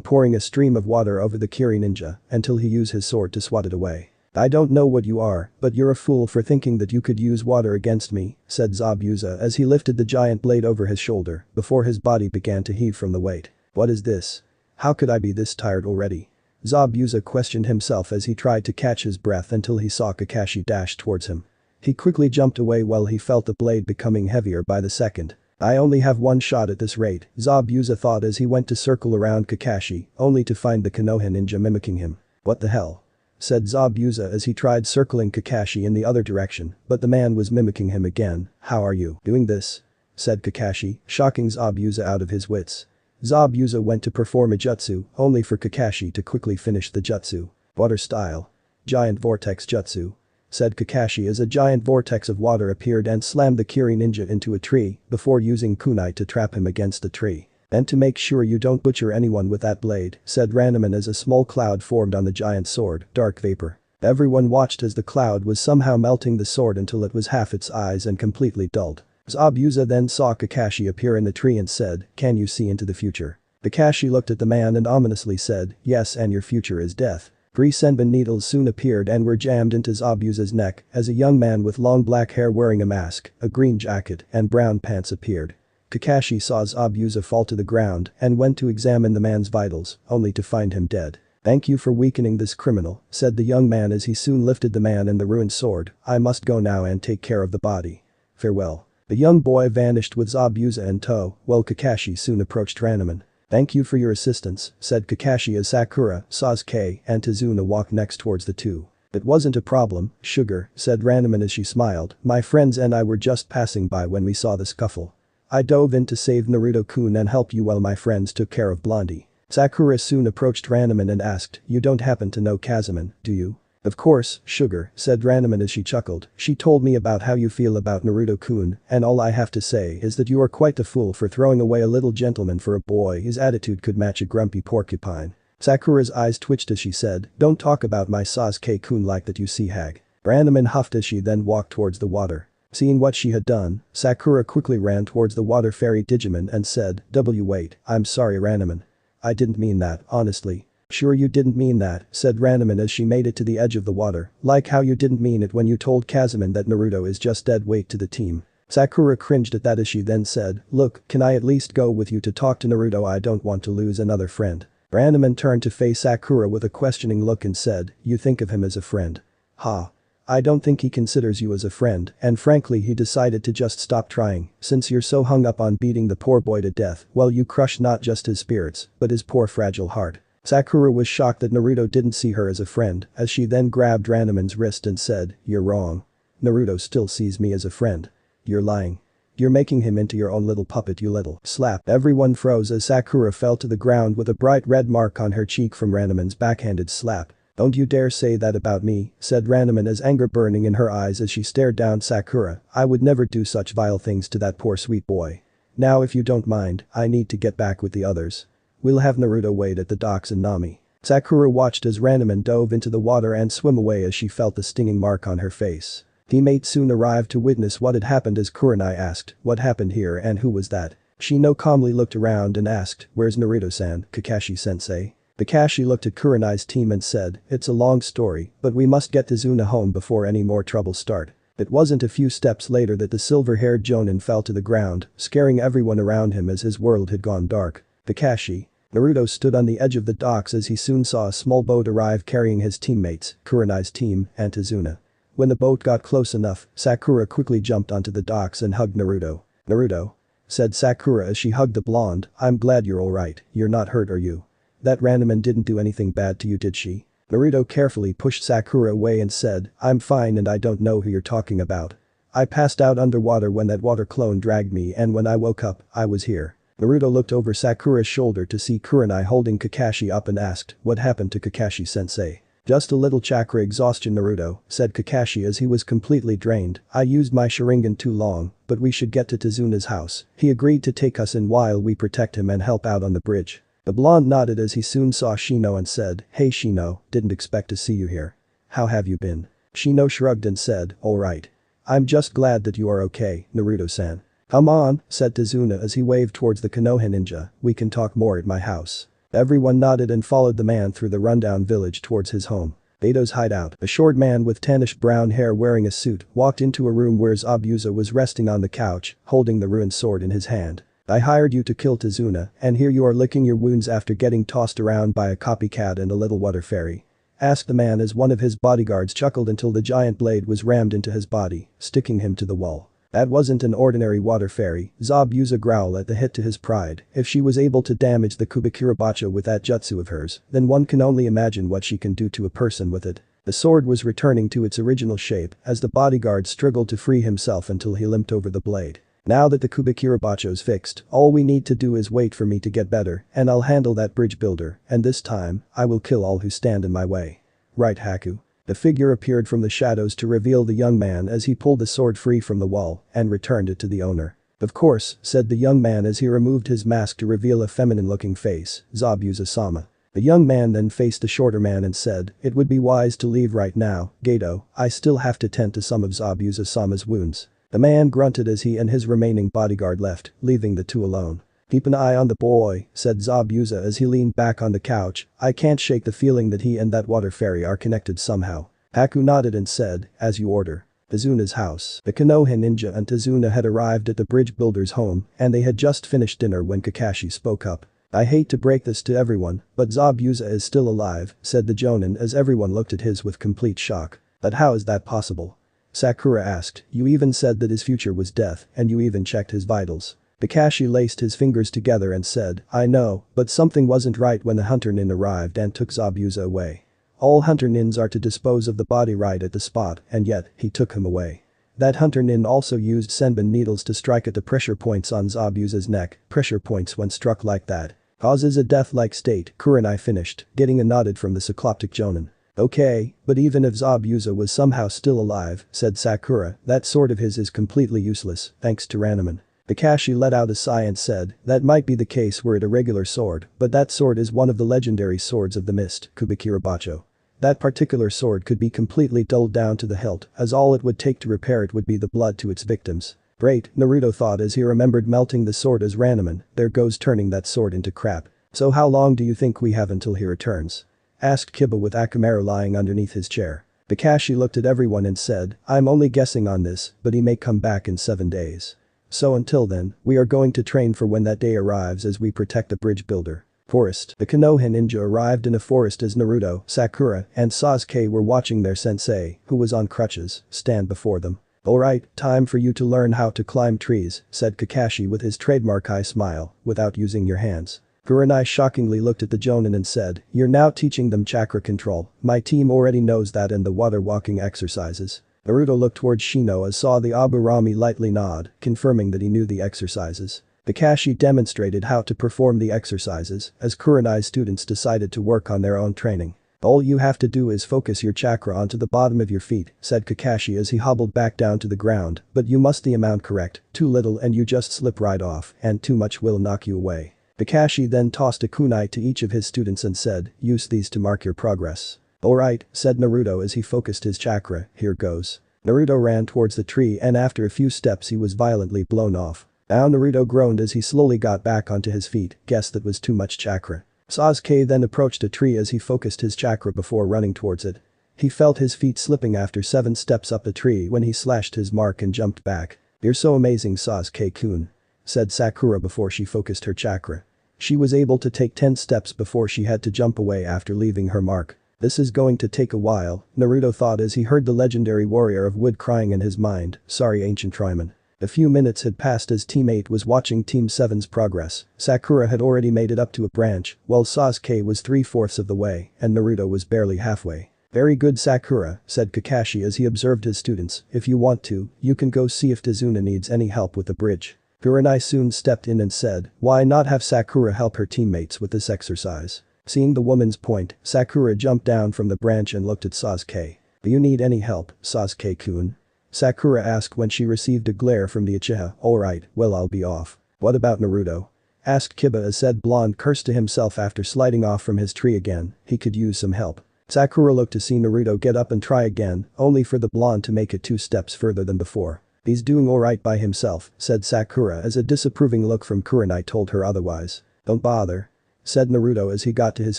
pouring a stream of water over the Kiri ninja until he used his sword to swat it away. I don't know what you are, but you're a fool for thinking that you could use water against me, said Zabuza as he lifted the giant blade over his shoulder before his body began to heave from the weight. What is this? How could I be this tired already? Zabuza questioned himself as he tried to catch his breath until he saw Kakashi dash towards him. He quickly jumped away while he felt the blade becoming heavier by the second. I only have one shot at this rate, Zabuza thought as he went to circle around Kakashi, only to find the Konoha ninja mimicking him. What the hell? Said Zabuza as he tried circling Kakashi in the other direction, but the man was mimicking him again. How are you doing this? Said Kakashi, shocking Zabuza out of his wits. Zabuza went to perform a jutsu, only for Kakashi to quickly finish the jutsu. Water style. Giant vortex jutsu, said Kakashi as a giant vortex of water appeared and slammed the Kiri ninja into a tree before using kunai to trap him against the tree. And to make sure you don't butcher anyone with that blade, said Ranaman as a small cloud formed on the giant sword, dark vapor. Everyone watched as the cloud was somehow melting the sword until it was half its eyes and completely dulled. Zabuza then saw Kakashi appear in the tree and said, "Can you see into the future?" Kakashi looked at the man and ominously said, "Yes, and your future is death." 3 senbon needles soon appeared and were jammed into Zabuza's neck as a young man with long black hair wearing a mask, a green jacket, and brown pants appeared. Kakashi saw Zabuza fall to the ground and went to examine the man's vitals, only to find him dead. "Thank you for weakening this criminal," said the young man as he soon lifted the man and the ruined sword. "I must go now and take care of the body. Farewell." The young boy vanished with Zabuza in tow, while Kakashi soon approached Ranaman. "Thank you for your assistance," said Kakashi as Sakura, Sasuke, and Tazuna walked next towards the two. "It wasn't a problem, sugar," said Ranaman as she smiled. "My friends and I were just passing by when we saw the scuffle. I dove in to save Naruto-kun and help you while my friends took care of Blondie." Sakura soon approached Ranaman and asked, "You don't happen to know Kazuman, do you?" "Of course, sugar," said Ranaman as she chuckled. "She told me about how you feel about Naruto-kun, and all I have to say is that you are quite the fool for throwing away a little gentleman for a boy whose attitude could match a grumpy porcupine." Sakura's eyes twitched as she said, "Don't talk about my Sasuke-kun like that, you see, hag." Ranaman huffed as she then walked towards the water. Seeing what she had done, Sakura quickly ran towards the water fairy Digimon and said, "Wait, I'm sorry Ranaman. I didn't mean that, honestly." "Sure you didn't mean that," said Ranaman as she made it to the edge of the water, "like how you didn't mean it when you told Kazuman that Naruto is just dead weight to the team." Sakura cringed at that as she then said, "Look, can I at least go with you to talk to Naruto? I don't want to lose another friend." Ranaman turned to face Sakura with a questioning look and said, "You think of him as a friend? Ha. I don't think he considers you as a friend, and frankly he decided to just stop trying, since you're so hung up on beating the poor boy to death, well you crushed not just his spirits, but his poor fragile heart." Sakura was shocked that Naruto didn't see her as a friend, as she then grabbed Ranaman's wrist and said, "You're wrong. Naruto still sees me as a friend. You're lying. You're making him into your own little puppet, you little slap." Everyone froze as Sakura fell to the ground with a bright red mark on her cheek from Ranaman's backhanded slap. "Don't you dare say that about me," said Ranaman as anger burning in her eyes as she stared down Sakura. "I would never do such vile things to that poor sweet boy. Now if you don't mind, I need to get back with the others. We'll have Naruto wait at the docks in Nami." Sakura watched as Ranaman dove into the water and swim away as she felt the stinging mark on her face. Teammates soon arrived to witness what had happened as Kurenai asked, "What happened here and who was that?" Shino calmly looked around and asked, "Where's Naruto-san, Kakashi-sensei?" Kakashi looked at Kurenai's team and said, "It's a long story, but we must get Tazuna home before any more troubles start." It wasn't a few steps later that the silver-haired jonin fell to the ground, scaring everyone around him as his world had gone dark. Kakashi. Naruto stood on the edge of the docks as he soon saw a small boat arrive carrying his teammates, Kurenai's team, and Tazuna. When the boat got close enough, Sakura quickly jumped onto the docks and hugged Naruto. "Naruto," said Sakura as she hugged the blonde, "I'm glad you're alright, you're not hurt are you? That Ranaman didn't do anything bad to you, did she?" Naruto carefully pushed Sakura away and said, "I'm fine and I don't know who you're talking about. I passed out underwater when that water clone dragged me and when I woke up, I was here." Naruto looked over Sakura's shoulder to see Kurenai holding Kakashi up and asked, "What happened to Kakashi-sensei?" "Just a little chakra exhaustion, Naruto," said Kakashi as he was completely drained. "I used my Sharingan too long, but we should get to Tazuna's house. He agreed to take us in while we protect him and help out on the bridge." The blonde nodded as he soon saw Shino and said, "Hey Shino, didn't expect to see you here. How have you been?" Shino shrugged and said, "Alright. I'm just glad that you are okay, Naruto-san." "Come on," said Tazuna as he waved towards the Konoha ninja, "we can talk more at my house." Everyone nodded and followed the man through the rundown village towards his home. Beto's hideout. A short man with tannish brown hair wearing a suit walked into a room where Zabuza was resting on the couch, holding the ruined sword in his hand. "I hired you to kill Tazuna, and here you are licking your wounds after getting tossed around by a copycat and a little water fairy?" asked the man as one of his bodyguards chuckled until the giant blade was rammed into his body, sticking him to the wall. "That wasn't an ordinary water fairy," Zabuza growled at the hit to his pride. "If she was able to damage the Kubikirabacho with that jutsu of hers, then one can only imagine what she can do to a person with it." The sword was returning to its original shape as the bodyguard struggled to free himself until he limped over the blade. "Now that the Kubikirabacho's fixed, all we need to do is wait for me to get better, and I'll handle that bridge builder, and this time, I will kill all who stand in my way. Right, Haku?" The figure appeared from the shadows to reveal the young man as he pulled the sword free from the wall and returned it to the owner. "Of course," said the young man as he removed his mask to reveal a feminine-looking face, Zabuza-sama. The young man then faced the shorter man and said, "It would be wise to leave right now, Gato, I still have to tend to some of Zabuza-sama's wounds." The man grunted as he and his remaining bodyguard left, leaving the two alone. "Keep an eye on the boy," said Zabuza as he leaned back on the couch. "I can't shake the feeling that he and that water fairy are connected somehow." Haku nodded and said, "As you order." Tazuna's house. The Konoha ninja and Tazuna had arrived at the bridge builder's home, and they had just finished dinner when Kakashi spoke up. "I hate to break this to everyone, but Zabuza is still alive," said the Jonin as everyone looked at his with complete shock. "But how is that possible?" Sakura asked. "You even said that his future was death, and you even checked his vitals." Kakashi laced his fingers together and said, "I know, but something wasn't right when the hunter nin arrived and took Zabuza away. All hunter nins are to dispose of the body right at the spot, and yet, he took him away. That hunter nin also used senbon needles to strike at the pressure points on Zabuza's neck. Pressure points when struck like that causes a death-like state," Kurenai finished, getting a nodded from the cycloptic Jonin. "Okay, but even if Zabuza was somehow still alive," said Sakura, "that sword of his is completely useless, thanks to Ranman." Kakashi let out a sigh and said, "That might be the case were it a regular sword, but that sword is one of the legendary swords of the mist, Kubikirabacho. That particular sword could be completely dulled down to the hilt, as all it would take to repair it would be the blood to its victims." "Great," Naruto thought as he remembered melting the sword as Ranman, "there goes turning that sword into crap." "So how long do you think we have until he returns?" asked Kiba with Akamaru lying underneath his chair. Kakashi looked at everyone and said, "I'm only guessing on this, but he may come back in 7 days. So until then, we are going to train for when that day arrives as we protect the bridge builder." Forest. The Konoha ninja arrived in a forest as Naruto, Sakura, and Sasuke were watching their sensei, who was on crutches, stand before them. "Alright, time for you to learn how to climb trees," said Kakashi with his trademark eye smile, "without using your hands." Kurenai shockingly looked at the Jonin and said, "You're now teaching them chakra control. My team already knows that and the water walking exercises." Naruto looked towards Shino as saw the Aburami lightly nod, confirming that he knew the exercises. Kakashi demonstrated how to perform the exercises as Kurenai's students decided to work on their own training. "All you have to do is focus your chakra onto the bottom of your feet," said Kakashi as he hobbled back down to the ground, "but you must the amount correct, too little and you just slip right off, and too much will knock you away." Kakashi then tossed a kunai to each of his students and said, "Use these to mark your progress." "Alright," said Naruto as he focused his chakra, "here goes." Naruto ran towards the tree and after a few steps he was violently blown off. Now Naruto groaned as he slowly got back onto his feet, guessed that was too much chakra. Sasuke then approached a tree as he focused his chakra before running towards it. He felt his feet slipping after 7 steps up the tree when he slashed his mark and jumped back. "You're so amazing, Sasuke-kun," said Sakura before she focused her chakra. She was able to take 10 steps before she had to jump away after leaving her mark. "This is going to take a while," Naruto thought as he heard the legendary warrior of wood crying in his mind, "Sorry ancient Triman." A few minutes had passed as Team 8 was watching Team 7's progress. Sakura had already made it up to a branch, while Sasuke was 3/4 of the way, and Naruto was barely halfway. "Very good Sakura," said Kakashi as he observed his students, "if you want to, you can go see if Tazuna needs any help with the bridge." Kurenai soon stepped in and said, "Why not have Sakura help her teammates with this exercise?" Seeing the woman's point, Sakura jumped down from the branch and looked at Sasuke. "Do you need any help, Sasuke-kun?" Sakura asked when she received a glare from the Uchiha. "Alright, well I'll be off." "What about Naruto?" asked Kiba as said blonde cursed to himself after sliding off from his tree again, he could use some help. Sakura looked to see Naruto get up and try again, only for the blonde to make it 2 steps further than before. "He's doing alright by himself," said Sakura as a disapproving look from Kurenai told her otherwise. "Don't bother," said Naruto as he got to his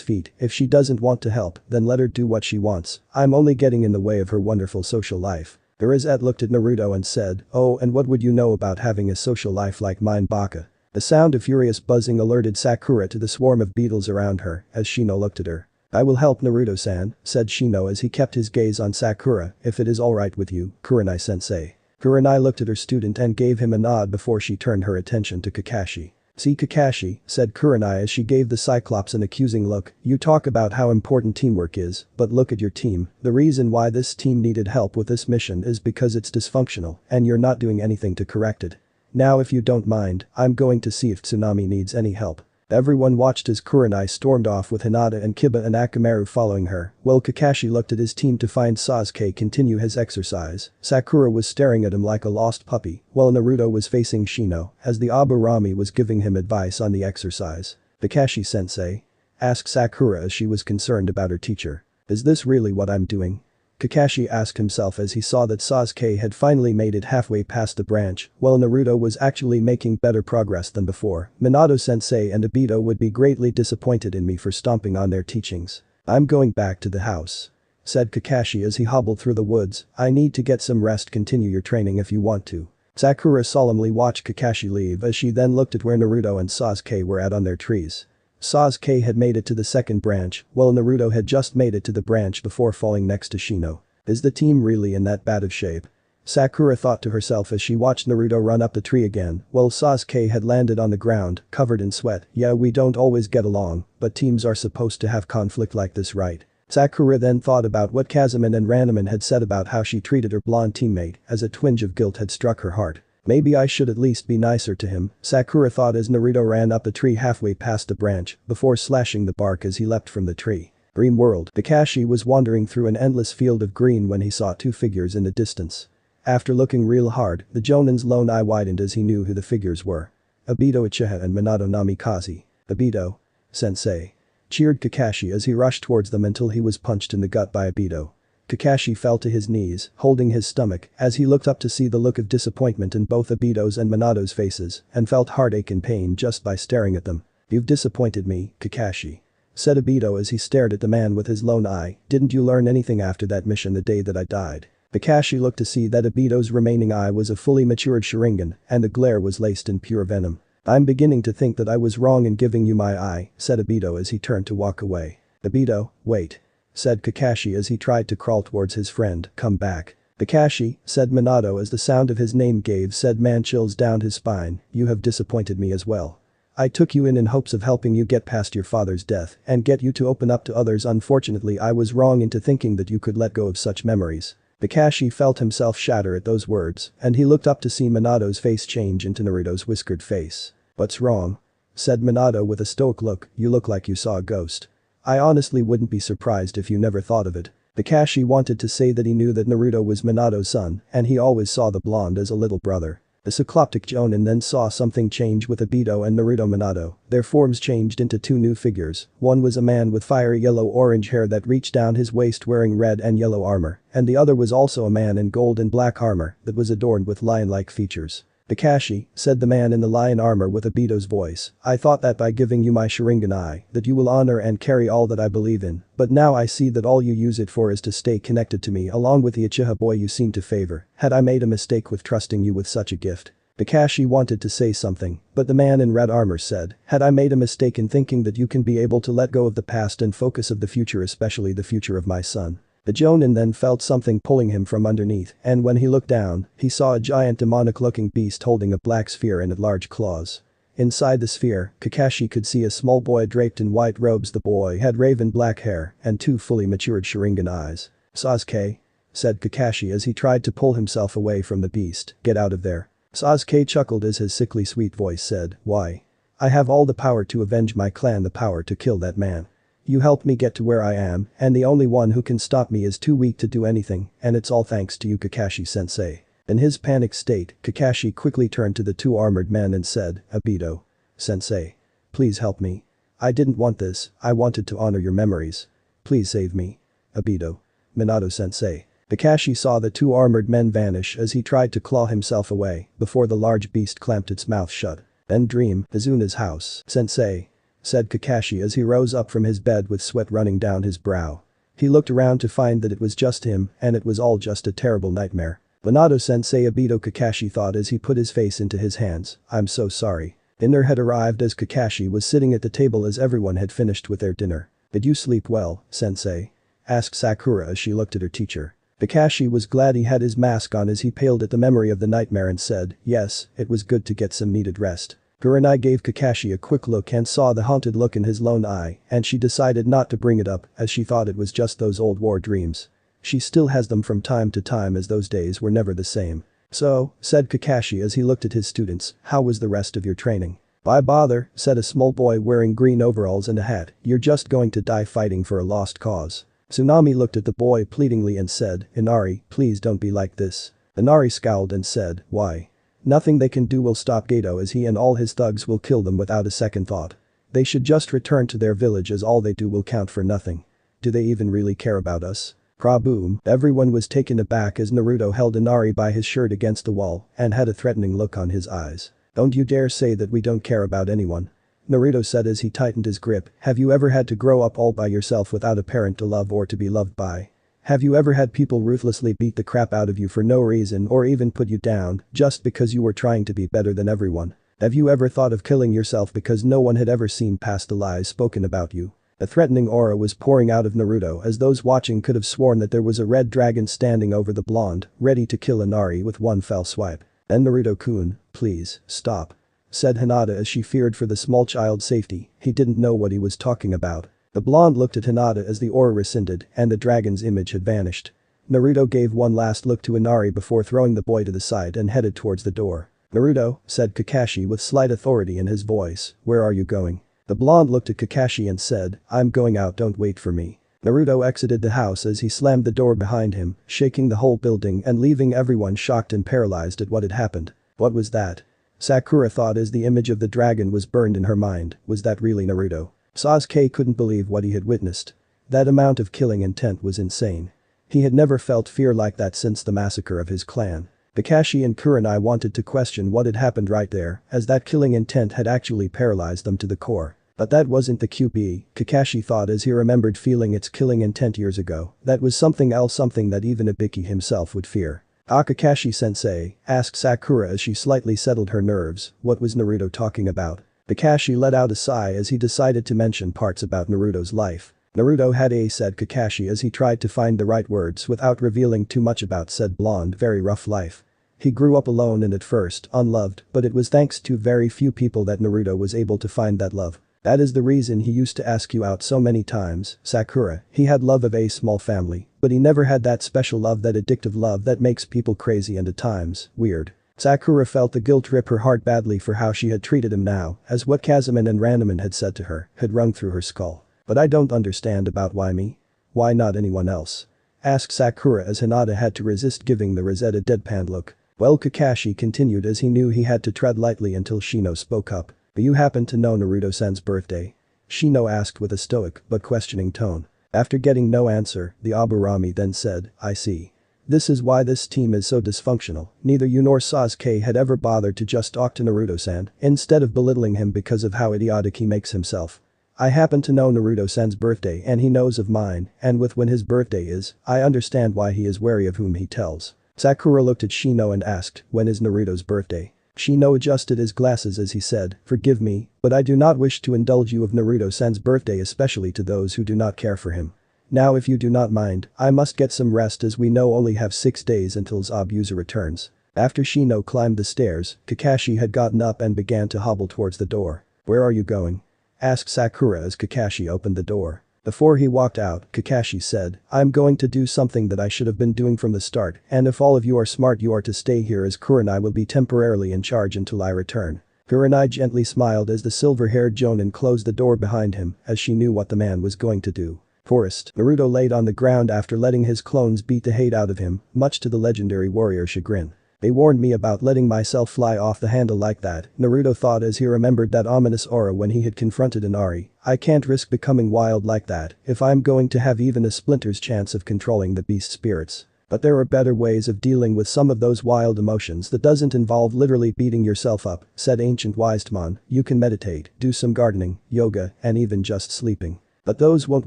feet, "if she doesn't want to help, then let her do what she wants. I'm only getting in the way of her wonderful social life." Guriz looked at Naruto and said, "Oh, and what would you know about having a social life like mine, Baka?" The sound of furious buzzing alerted Sakura to the swarm of beetles around her as Shino looked at her. "I will help Naruto-san," said Shino as he kept his gaze on Sakura, "if it is alright with you, Kurenai-sensei." Kurenai looked at her student and gave him a nod before she turned her attention to Kakashi. "See Kakashi," said Kurenai as she gave the Cyclops an accusing look, "you talk about how important teamwork is, but look at your team. The reason why this team needed help with this mission is because it's dysfunctional and you're not doing anything to correct it. Now if you don't mind, I'm going to see if Tsunami needs any help." Everyone watched as Kurenai stormed off with Hinata and Kiba and Akamaru following her, while Kakashi looked at his team to find Sasuke continue his exercise. Sakura was staring at him like a lost puppy, while Naruto was facing Shino, as the Aburami was giving him advice on the exercise. "Kakashi-sensei?" asked Sakura as she was concerned about her teacher. "Is this really what I'm doing?" Kakashi asked himself as he saw that Sasuke had finally made it halfway past the branch, while Naruto was actually making better progress than before. Minato-sensei and Obito would be greatly disappointed in me for stomping on their teachings. "I'm going back to the house," said Kakashi as he hobbled through the woods. "I need to get some rest. Continue your training if you want to." Sakura solemnly watched Kakashi leave as she then looked at where Naruto and Sasuke were at on their trees. Sasuke had made it to the second branch, while Naruto had just made it to the branch before falling next to Shino. Is the team really in that bad of shape? Sakura thought to herself as she watched Naruto run up the tree again, while Sasuke had landed on the ground, covered in sweat. "Yeah, we don't always get along, but teams are supposed to have conflict like this, right?" Sakura then thought about what Kazuma and Ranman had said about how she treated her blonde teammate, as a twinge of guilt had struck her heart. Maybe I should at least be nicer to him, Sakura thought as Naruto ran up the tree halfway past the branch, before slashing the bark as he leapt from the tree. Green world. Kakashi was wandering through an endless field of green when he saw two figures in the distance. After looking real hard, the Jonin's lone eye widened as he knew who the figures were. Obito Uchiha and Minato Namikaze. "Obito? Sensei?" cheered Kakashi as he rushed towards them until he was punched in the gut by Obito. Kakashi fell to his knees, holding his stomach, as he looked up to see the look of disappointment in both Obito's and Minato's faces, and felt heartache and pain just by staring at them. "You've disappointed me, Kakashi," said Obito as he stared at the man with his lone eye. "Didn't you learn anything after that mission the day that I died?" Kakashi looked to see that Obito's remaining eye was a fully matured Sharingan, and the glare was laced in pure venom. "I'm beginning to think that I was wrong in giving you my eye," said Obito as he turned to walk away. "Obito, wait," said Kakashi as he tried to crawl towards his friend. "Come back." "Kakashi," said Minato as the sound of his name gave said man chills down his spine. "You have disappointed me as well. I took you in hopes of helping you get past your father's death and get you to open up to others. Unfortunately, I was wrong into thinking that you could let go of such memories." Kakashi felt himself shatter at those words, and he looked up to see Minato's face change into Naruto's whiskered face. "What's wrong?" said Minato with a stoic look. "You look like you saw a ghost." "I honestly wouldn't be surprised if you never thought of it." Kakashi wanted to say that he knew that Naruto was Minato's son, and he always saw the blonde as a little brother. The cycloptic Jonin then saw something change with Obito and Naruto Minato. Their forms changed into two new figures. One was a man with fiery yellow-orange hair that reached down his waist wearing red and yellow armor, and the other was also a man in gold and black armor that was adorned with lion-like features. "Kakashi," said the man in the lion armor with Obito's voice, "I thought that by giving you my Sharingan eye, that you will honor and carry all that I believe in, but now I see that all you use it for is to stay connected to me along with the Uchiha boy you seem to favor. Had I made a mistake with trusting you with such a gift?" Kakashi wanted to say something, but the man in red armor said, "Had I made a mistake in thinking that you can be able to let go of the past and focus of the future, especially the future of my son?" The Jonin then felt something pulling him from underneath, and when he looked down, he saw a giant demonic-looking beast holding a black sphere in large claws. Inside the sphere, Kakashi could see a small boy draped in white robes. The boy had raven black hair and two fully matured Sharingan eyes. "Sasuke?" said Kakashi as he tried to pull himself away from the beast. "Get out of there." Sasuke chuckled as his sickly sweet voice said, "Why? I have all the power to avenge my clan, the power to kill that man. You helped me get to where I am, and the only one who can stop me is too weak to do anything, and it's all thanks to you, Kakashi-sensei." In his panicked state, Kakashi quickly turned to the two armored men and said, "Obito. Sensei. Please help me. I didn't want this, I wanted to honor your memories. Please save me. Obito. Minato-sensei." Kakashi saw the two armored men vanish as he tried to claw himself away before the large beast clamped its mouth shut. Then dream, Izuna's house. "Sensei," said Kakashi as he rose up from his bed with sweat running down his brow. He looked around to find that it was just him, and it was all just a terrible nightmare. "Minato-sensei," Obito Kakashi thought as he put his face into his hands. "I'm so sorry." Dinner had arrived as Kakashi was sitting at the table as everyone had finished with their dinner. "Did you sleep well, sensei?" asked Sakura as she looked at her teacher. Kakashi was glad he had his mask on as he paled at the memory of the nightmare and said, "Yes, it was good to get some needed rest." Kurenai gave Kakashi a quick look and saw the haunted look in his lone eye, and she decided not to bring it up as she thought it was just those old war dreams. She still has them from time to time as those days were never the same. "So," said Kakashi as he looked at his students, "how was the rest of your training?" "Why bother," said a small boy wearing green overalls and a hat, "you're just going to die fighting for a lost cause." Tsunami looked at the boy pleadingly and said, "Inari, please don't be like this." Inari scowled and said, "Why? Nothing they can do will stop Gato as he and all his thugs will kill them without a second thought. They should just return to their village as all they do will count for nothing. Do they even really care about us?" Pra-boom, everyone was taken aback as Naruto held Inari by his shirt against the wall and had a threatening look on his eyes. "Don't you dare say that we don't care about anyone," Naruto said as he tightened his grip. "Have you ever had to grow up all by yourself without a parent to love or to be loved by? Have you ever had people ruthlessly beat the crap out of you for no reason or even put you down just because you were trying to be better than everyone? Have you ever thought of killing yourself because no one had ever seen past the lies spoken about you?" A threatening aura was pouring out of Naruto as those watching could have sworn that there was a red dragon standing over the blonde, ready to kill Inari with one fell swipe. "Then Naruto-kun, please, stop," said Hinata as she feared for the small child's safety. He didn't know what he was talking about. The blonde looked at Hinata as the aura rescinded and the dragon's image had vanished. Naruto gave one last look to Inari before throwing the boy to the side and headed towards the door. "Naruto," said Kakashi with slight authority in his voice, "where are you going?" The blonde looked at Kakashi and said, "I'm going out, don't wait for me." Naruto exited the house as he slammed the door behind him, shaking the whole building and leaving everyone shocked and paralyzed at what had happened. What was that? Sakura thought as the image of the dragon was burned in her mind. Was that really Naruto? Sasuke couldn't believe what he had witnessed. That amount of killing intent was insane. He had never felt fear like that since the massacre of his clan. Kakashi and Kurenai wanted to question what had happened right there, as that killing intent had actually paralyzed them to the core. But that wasn't the QP, Kakashi thought as he remembered feeling its killing intent years ago. That was something else, something that even Ibiki himself would fear. "Kakashi-sensei," asked Sakura as she slightly settled her nerves, what was Naruto talking about? Kakashi let out a sigh as he decided to mention parts about Naruto's life. "Naruto had said Kakashi as he tried to find the right words without revealing too much about said blonde, very rough life. He grew up alone and at first unloved, but it was thanks to very few people that Naruto was able to find that love. That is the reason he used to ask you out so many times, Sakura. He had love of a small family, but he never had that special love, that addictive love that makes people crazy and at times, weird." Sakura felt the guilt rip her heart badly for how she had treated him now, as what Kazuma and Randaman had said to her had rung through her skull. "But I don't understand about why me? Why not anyone else?" asked Sakura as Hinata had to resist giving the Rosetta deadpan look. "Well," Kakashi continued as he knew he had to tread lightly until Shino spoke up. "Do you happen to know Naruto-san's birthday?" Shino asked with a stoic but questioning tone. After getting no answer, the Aburami then said, "I see. This is why this team is so dysfunctional. Neither you nor Sasuke had ever bothered to just talk to Naruto-san instead of belittling him because of how idiotic he makes himself. I happen to know Naruto-san's birthday and he knows of mine, and with when his birthday is, I understand why he is wary of whom he tells." Sakura looked at Shino and asked, "When is Naruto's birthday?" Shino adjusted his glasses as he said, "Forgive me, but I do not wish to indulge you of Naruto-san's birthday, especially to those who do not care for him. Now if you do not mind, I must get some rest as we know only have 6 days until Zabuza returns." After Shino climbed the stairs, Kakashi had gotten up and began to hobble towards the door. "Where are you going?" asked Sakura as Kakashi opened the door. Before he walked out, Kakashi said, "I'm going to do something that I should have been doing from the start, and if all of you are smart you are to stay here as Kurenai will be temporarily in charge until I return." Kurenai gently smiled as the silver-haired Jonin closed the door behind him as she knew what the man was going to do. Forest. Naruto laid on the ground after letting his clones beat the hate out of him, much to the legendary warrior's chagrin. "They warned me about letting myself fly off the handle like that," Naruto thought as he remembered that ominous aura when he had confronted Inari. "I can't risk becoming wild like that if I'm going to have even a splinter's chance of controlling the beast spirits. But there are better ways of dealing with some of those wild emotions that doesn't involve literally beating yourself up," said ancient Wisdom. "You can meditate, do some gardening, yoga, and even just sleeping." "But those won't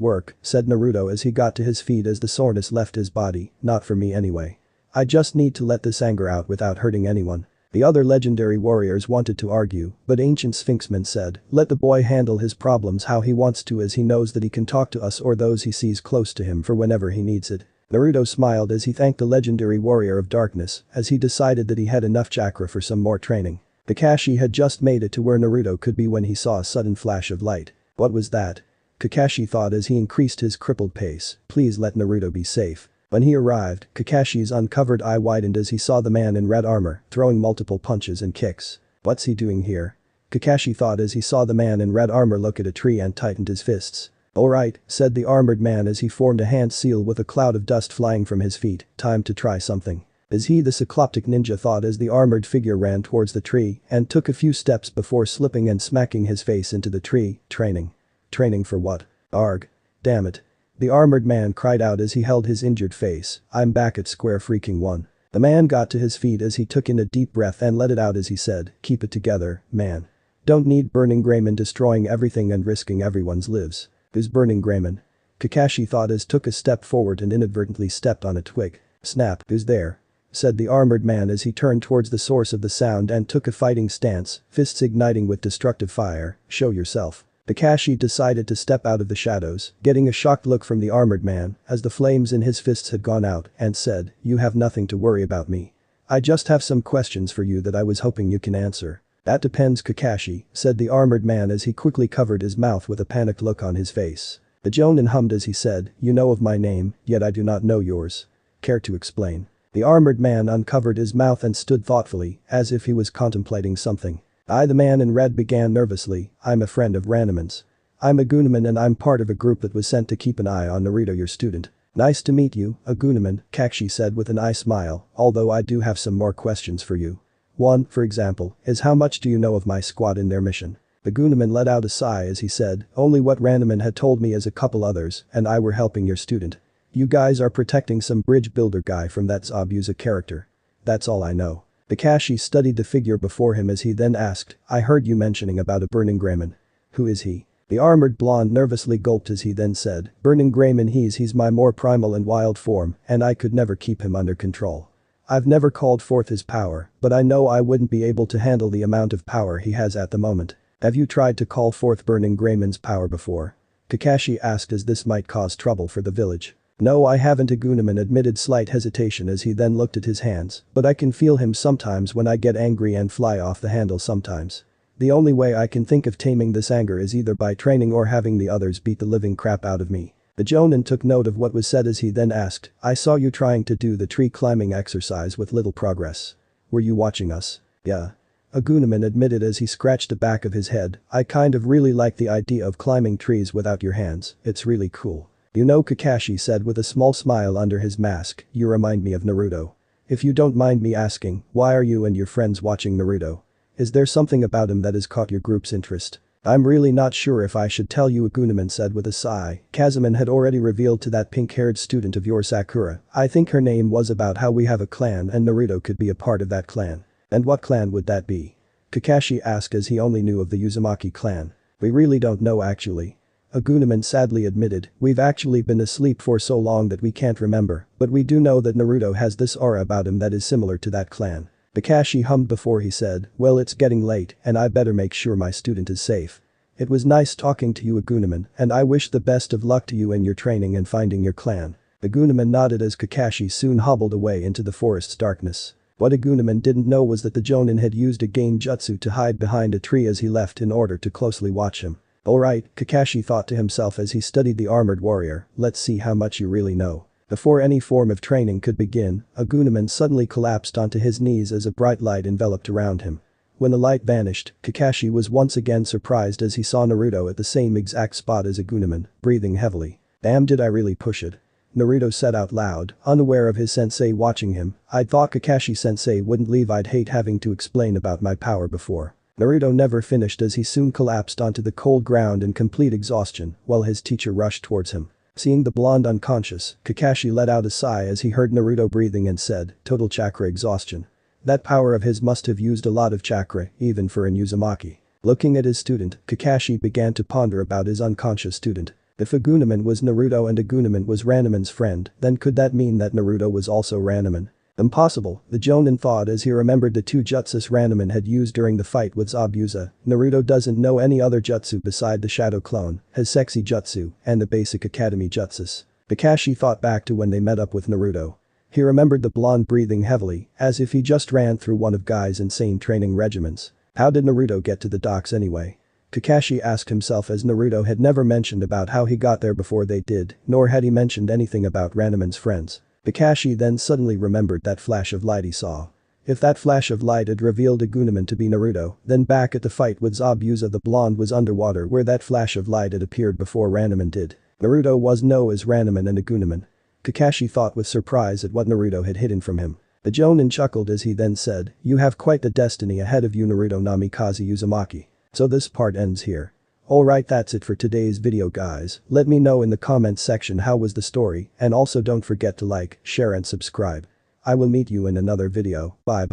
work," said Naruto as he got to his feet as the soreness left his body. "Not for me anyway. I just need to let this anger out without hurting anyone." The other legendary warriors wanted to argue, but ancient Sphinxman said, "Let the boy handle his problems how he wants to, as he knows that he can talk to us or those he sees close to him for whenever he needs it." Naruto smiled as he thanked the legendary warrior of darkness as he decided that he had enough chakra for some more training. Kakashi had just made it to where Naruto could be when he saw a sudden flash of light. What was that? Kakashi thought as he increased his crippled pace. Please let Naruto be safe. When he arrived, Kakashi's uncovered eye widened as he saw the man in red armor throwing multiple punches and kicks. "What's he doing here?" Kakashi thought as he saw the man in red armor look at a tree and tightened his fists. "Alright," said the armored man as he formed a hand seal with a cloud of dust flying from his feet, "time to try something." As he the cycloptic ninja thought as the armored figure ran towards the tree and took a few steps before slipping and smacking his face into the tree, training. Training for what? Arg. Damn it. The armored man cried out as he held his injured face, "I'm back at square freaking one." The man got to his feet as he took in a deep breath and let it out as he said, "Keep it together, man. Don't need Burning Greymon destroying everything and risking everyone's lives." Who's Burning Greymon? Kakashi thought as took a step forward and inadvertently stepped on a twig. Snap, who's there? Said the armored man as he turned towards the source of the sound and took a fighting stance, fists igniting with destructive fire. "Show yourself." Kakashi decided to step out of the shadows, getting a shocked look from the armored man as the flames in his fists had gone out and said, "You have nothing to worry about me. I just have some questions for you that I was hoping you can answer." "That depends, Kakashi," said the armored man as he quickly covered his mouth with a panicked look on his face. The Jonin hummed as he said, "You know of my name, yet I do not know yours. Care to explain?" The armored man uncovered his mouth and stood thoughtfully, as if he was contemplating something. The man in red began nervously, "I'm a friend of Ranaman's. I'm a Gunaman and I'm part of a group that was sent to keep an eye on Naruto, your student." "Nice to meet you, a Gunaman," Kakashi said with an eye smile, "although I do have some more questions for you. One, for example, is how much do you know of my squad in their mission?" The Gunaman let out a sigh as he said, "Only what Ranaman had told me as a couple others, and I were helping your student. You guys are protecting some bridge builder guy from that Zabuza character. That's all I know." Kakashi studied the figure before him as he then asked, "I heard you mentioning about a Burning Greymon. Who is he?" The armored blonde nervously gulped as he then said, "Burning Greymon, he's my more primal and wild form, and I could never keep him under control. I've never called forth his power, but I know I wouldn't be able to handle the amount of power he has at the moment. Have you tried to call forth Burning Greymon's power before?" Kakashi asked as this might cause trouble for the village. "No, I haven't," a Gunaman admitted slight hesitation as he then looked at his hands, "but I can feel him sometimes when I get angry and fly off the handle sometimes. The only way I can think of taming this anger is either by training or having the others beat the living crap out of me." The Jonin took note of what was said as he then asked, "I saw you trying to do the tree climbing exercise with little progress. Were you watching us?" "Yeah." A Gunaman admitted as he scratched the back of his head, "I kind of really like the idea of climbing trees without your hands, it's really cool." "You know," Kakashi said with a small smile under his mask, "you remind me of Naruto. If you don't mind me asking, why are you and your friends watching Naruto? Is there something about him that has caught your group's interest?" "I'm really not sure if I should tell you," a Gunaman said with a sigh. "Kazuman had already revealed to that pink-haired student of yours, Sakura. I think her name was about how we have a clan and Naruto could be a part of that clan." "And what clan would that be?" Kakashi asked as he only knew of the Uzumaki clan. "We really don't know actually." A Gunaman sadly admitted, "We've actually been asleep for so long that we can't remember, but we do know that Naruto has this aura about him that is similar to that clan." Kakashi hummed before he said, "Well, it's getting late and I better make sure my student is safe. It was nice talking to you, a Gunaman, and I wish the best of luck to you in your training and finding your clan." The Gunaman nodded as Kakashi soon hobbled away into the forest's darkness. What a Gunaman didn't know was that the Jonin had used a gain jutsu to hide behind a tree as he left in order to closely watch him. "Alright," Kakashi thought to himself as he studied the armored warrior, "let's see how much you really know." Before any form of training could begin, a Gunaman suddenly collapsed onto his knees as a bright light enveloped around him. When the light vanished, Kakashi was once again surprised as he saw Naruto at the same exact spot as a Gunaman, breathing heavily. "Damn, did I really push it?" Naruto said out loud, unaware of his sensei watching him. "I'd thought Kakashi sensei wouldn't leave. I'd hate having to explain about my power before." Naruto never finished as he soon collapsed onto the cold ground in complete exhaustion while his teacher rushed towards him. Seeing the blonde unconscious, Kakashi let out a sigh as he heard Naruto breathing and said, "Total chakra exhaustion. That power of his must have used a lot of chakra, even for an Uzumaki." Looking at his student, Kakashi began to ponder about his unconscious student. If a Gunaman was Naruto and a Gunaman was Ranaman's friend, then could that mean that Naruto was also Ranaman? Impossible, the Jonin thought as he remembered the two jutsus Ranaman had used during the fight with Zabuza. Naruto doesn't know any other jutsu beside the Shadow Clone, his sexy jutsu, and the basic academy jutsus. Kakashi thought back to when they met up with Naruto. He remembered the blonde breathing heavily, as if he just ran through one of Guy's insane training regimens. How did Naruto get to the docks anyway? Kakashi asked himself as Naruto had never mentioned about how he got there before they did, nor had he mentioned anything about Ranaman's friends. Kakashi then suddenly remembered that flash of light he saw. If that flash of light had revealed a Gunaman to be Naruto, then back at the fight with Zabuza the blonde was underwater where that flash of light had appeared before Ranman did. Naruto was no as Ranman and a Gunaman. Kakashi thought with surprise at what Naruto had hidden from him. The Jonin chuckled as he then said, "You have quite the destiny ahead of you Naruto Namikaze Uzumaki." So this part ends here. Alright, that's it for today's video guys. Let me know in the comments section how was the story, and also don't forget to like, share and subscribe. I will meet you in another video. Bye bye.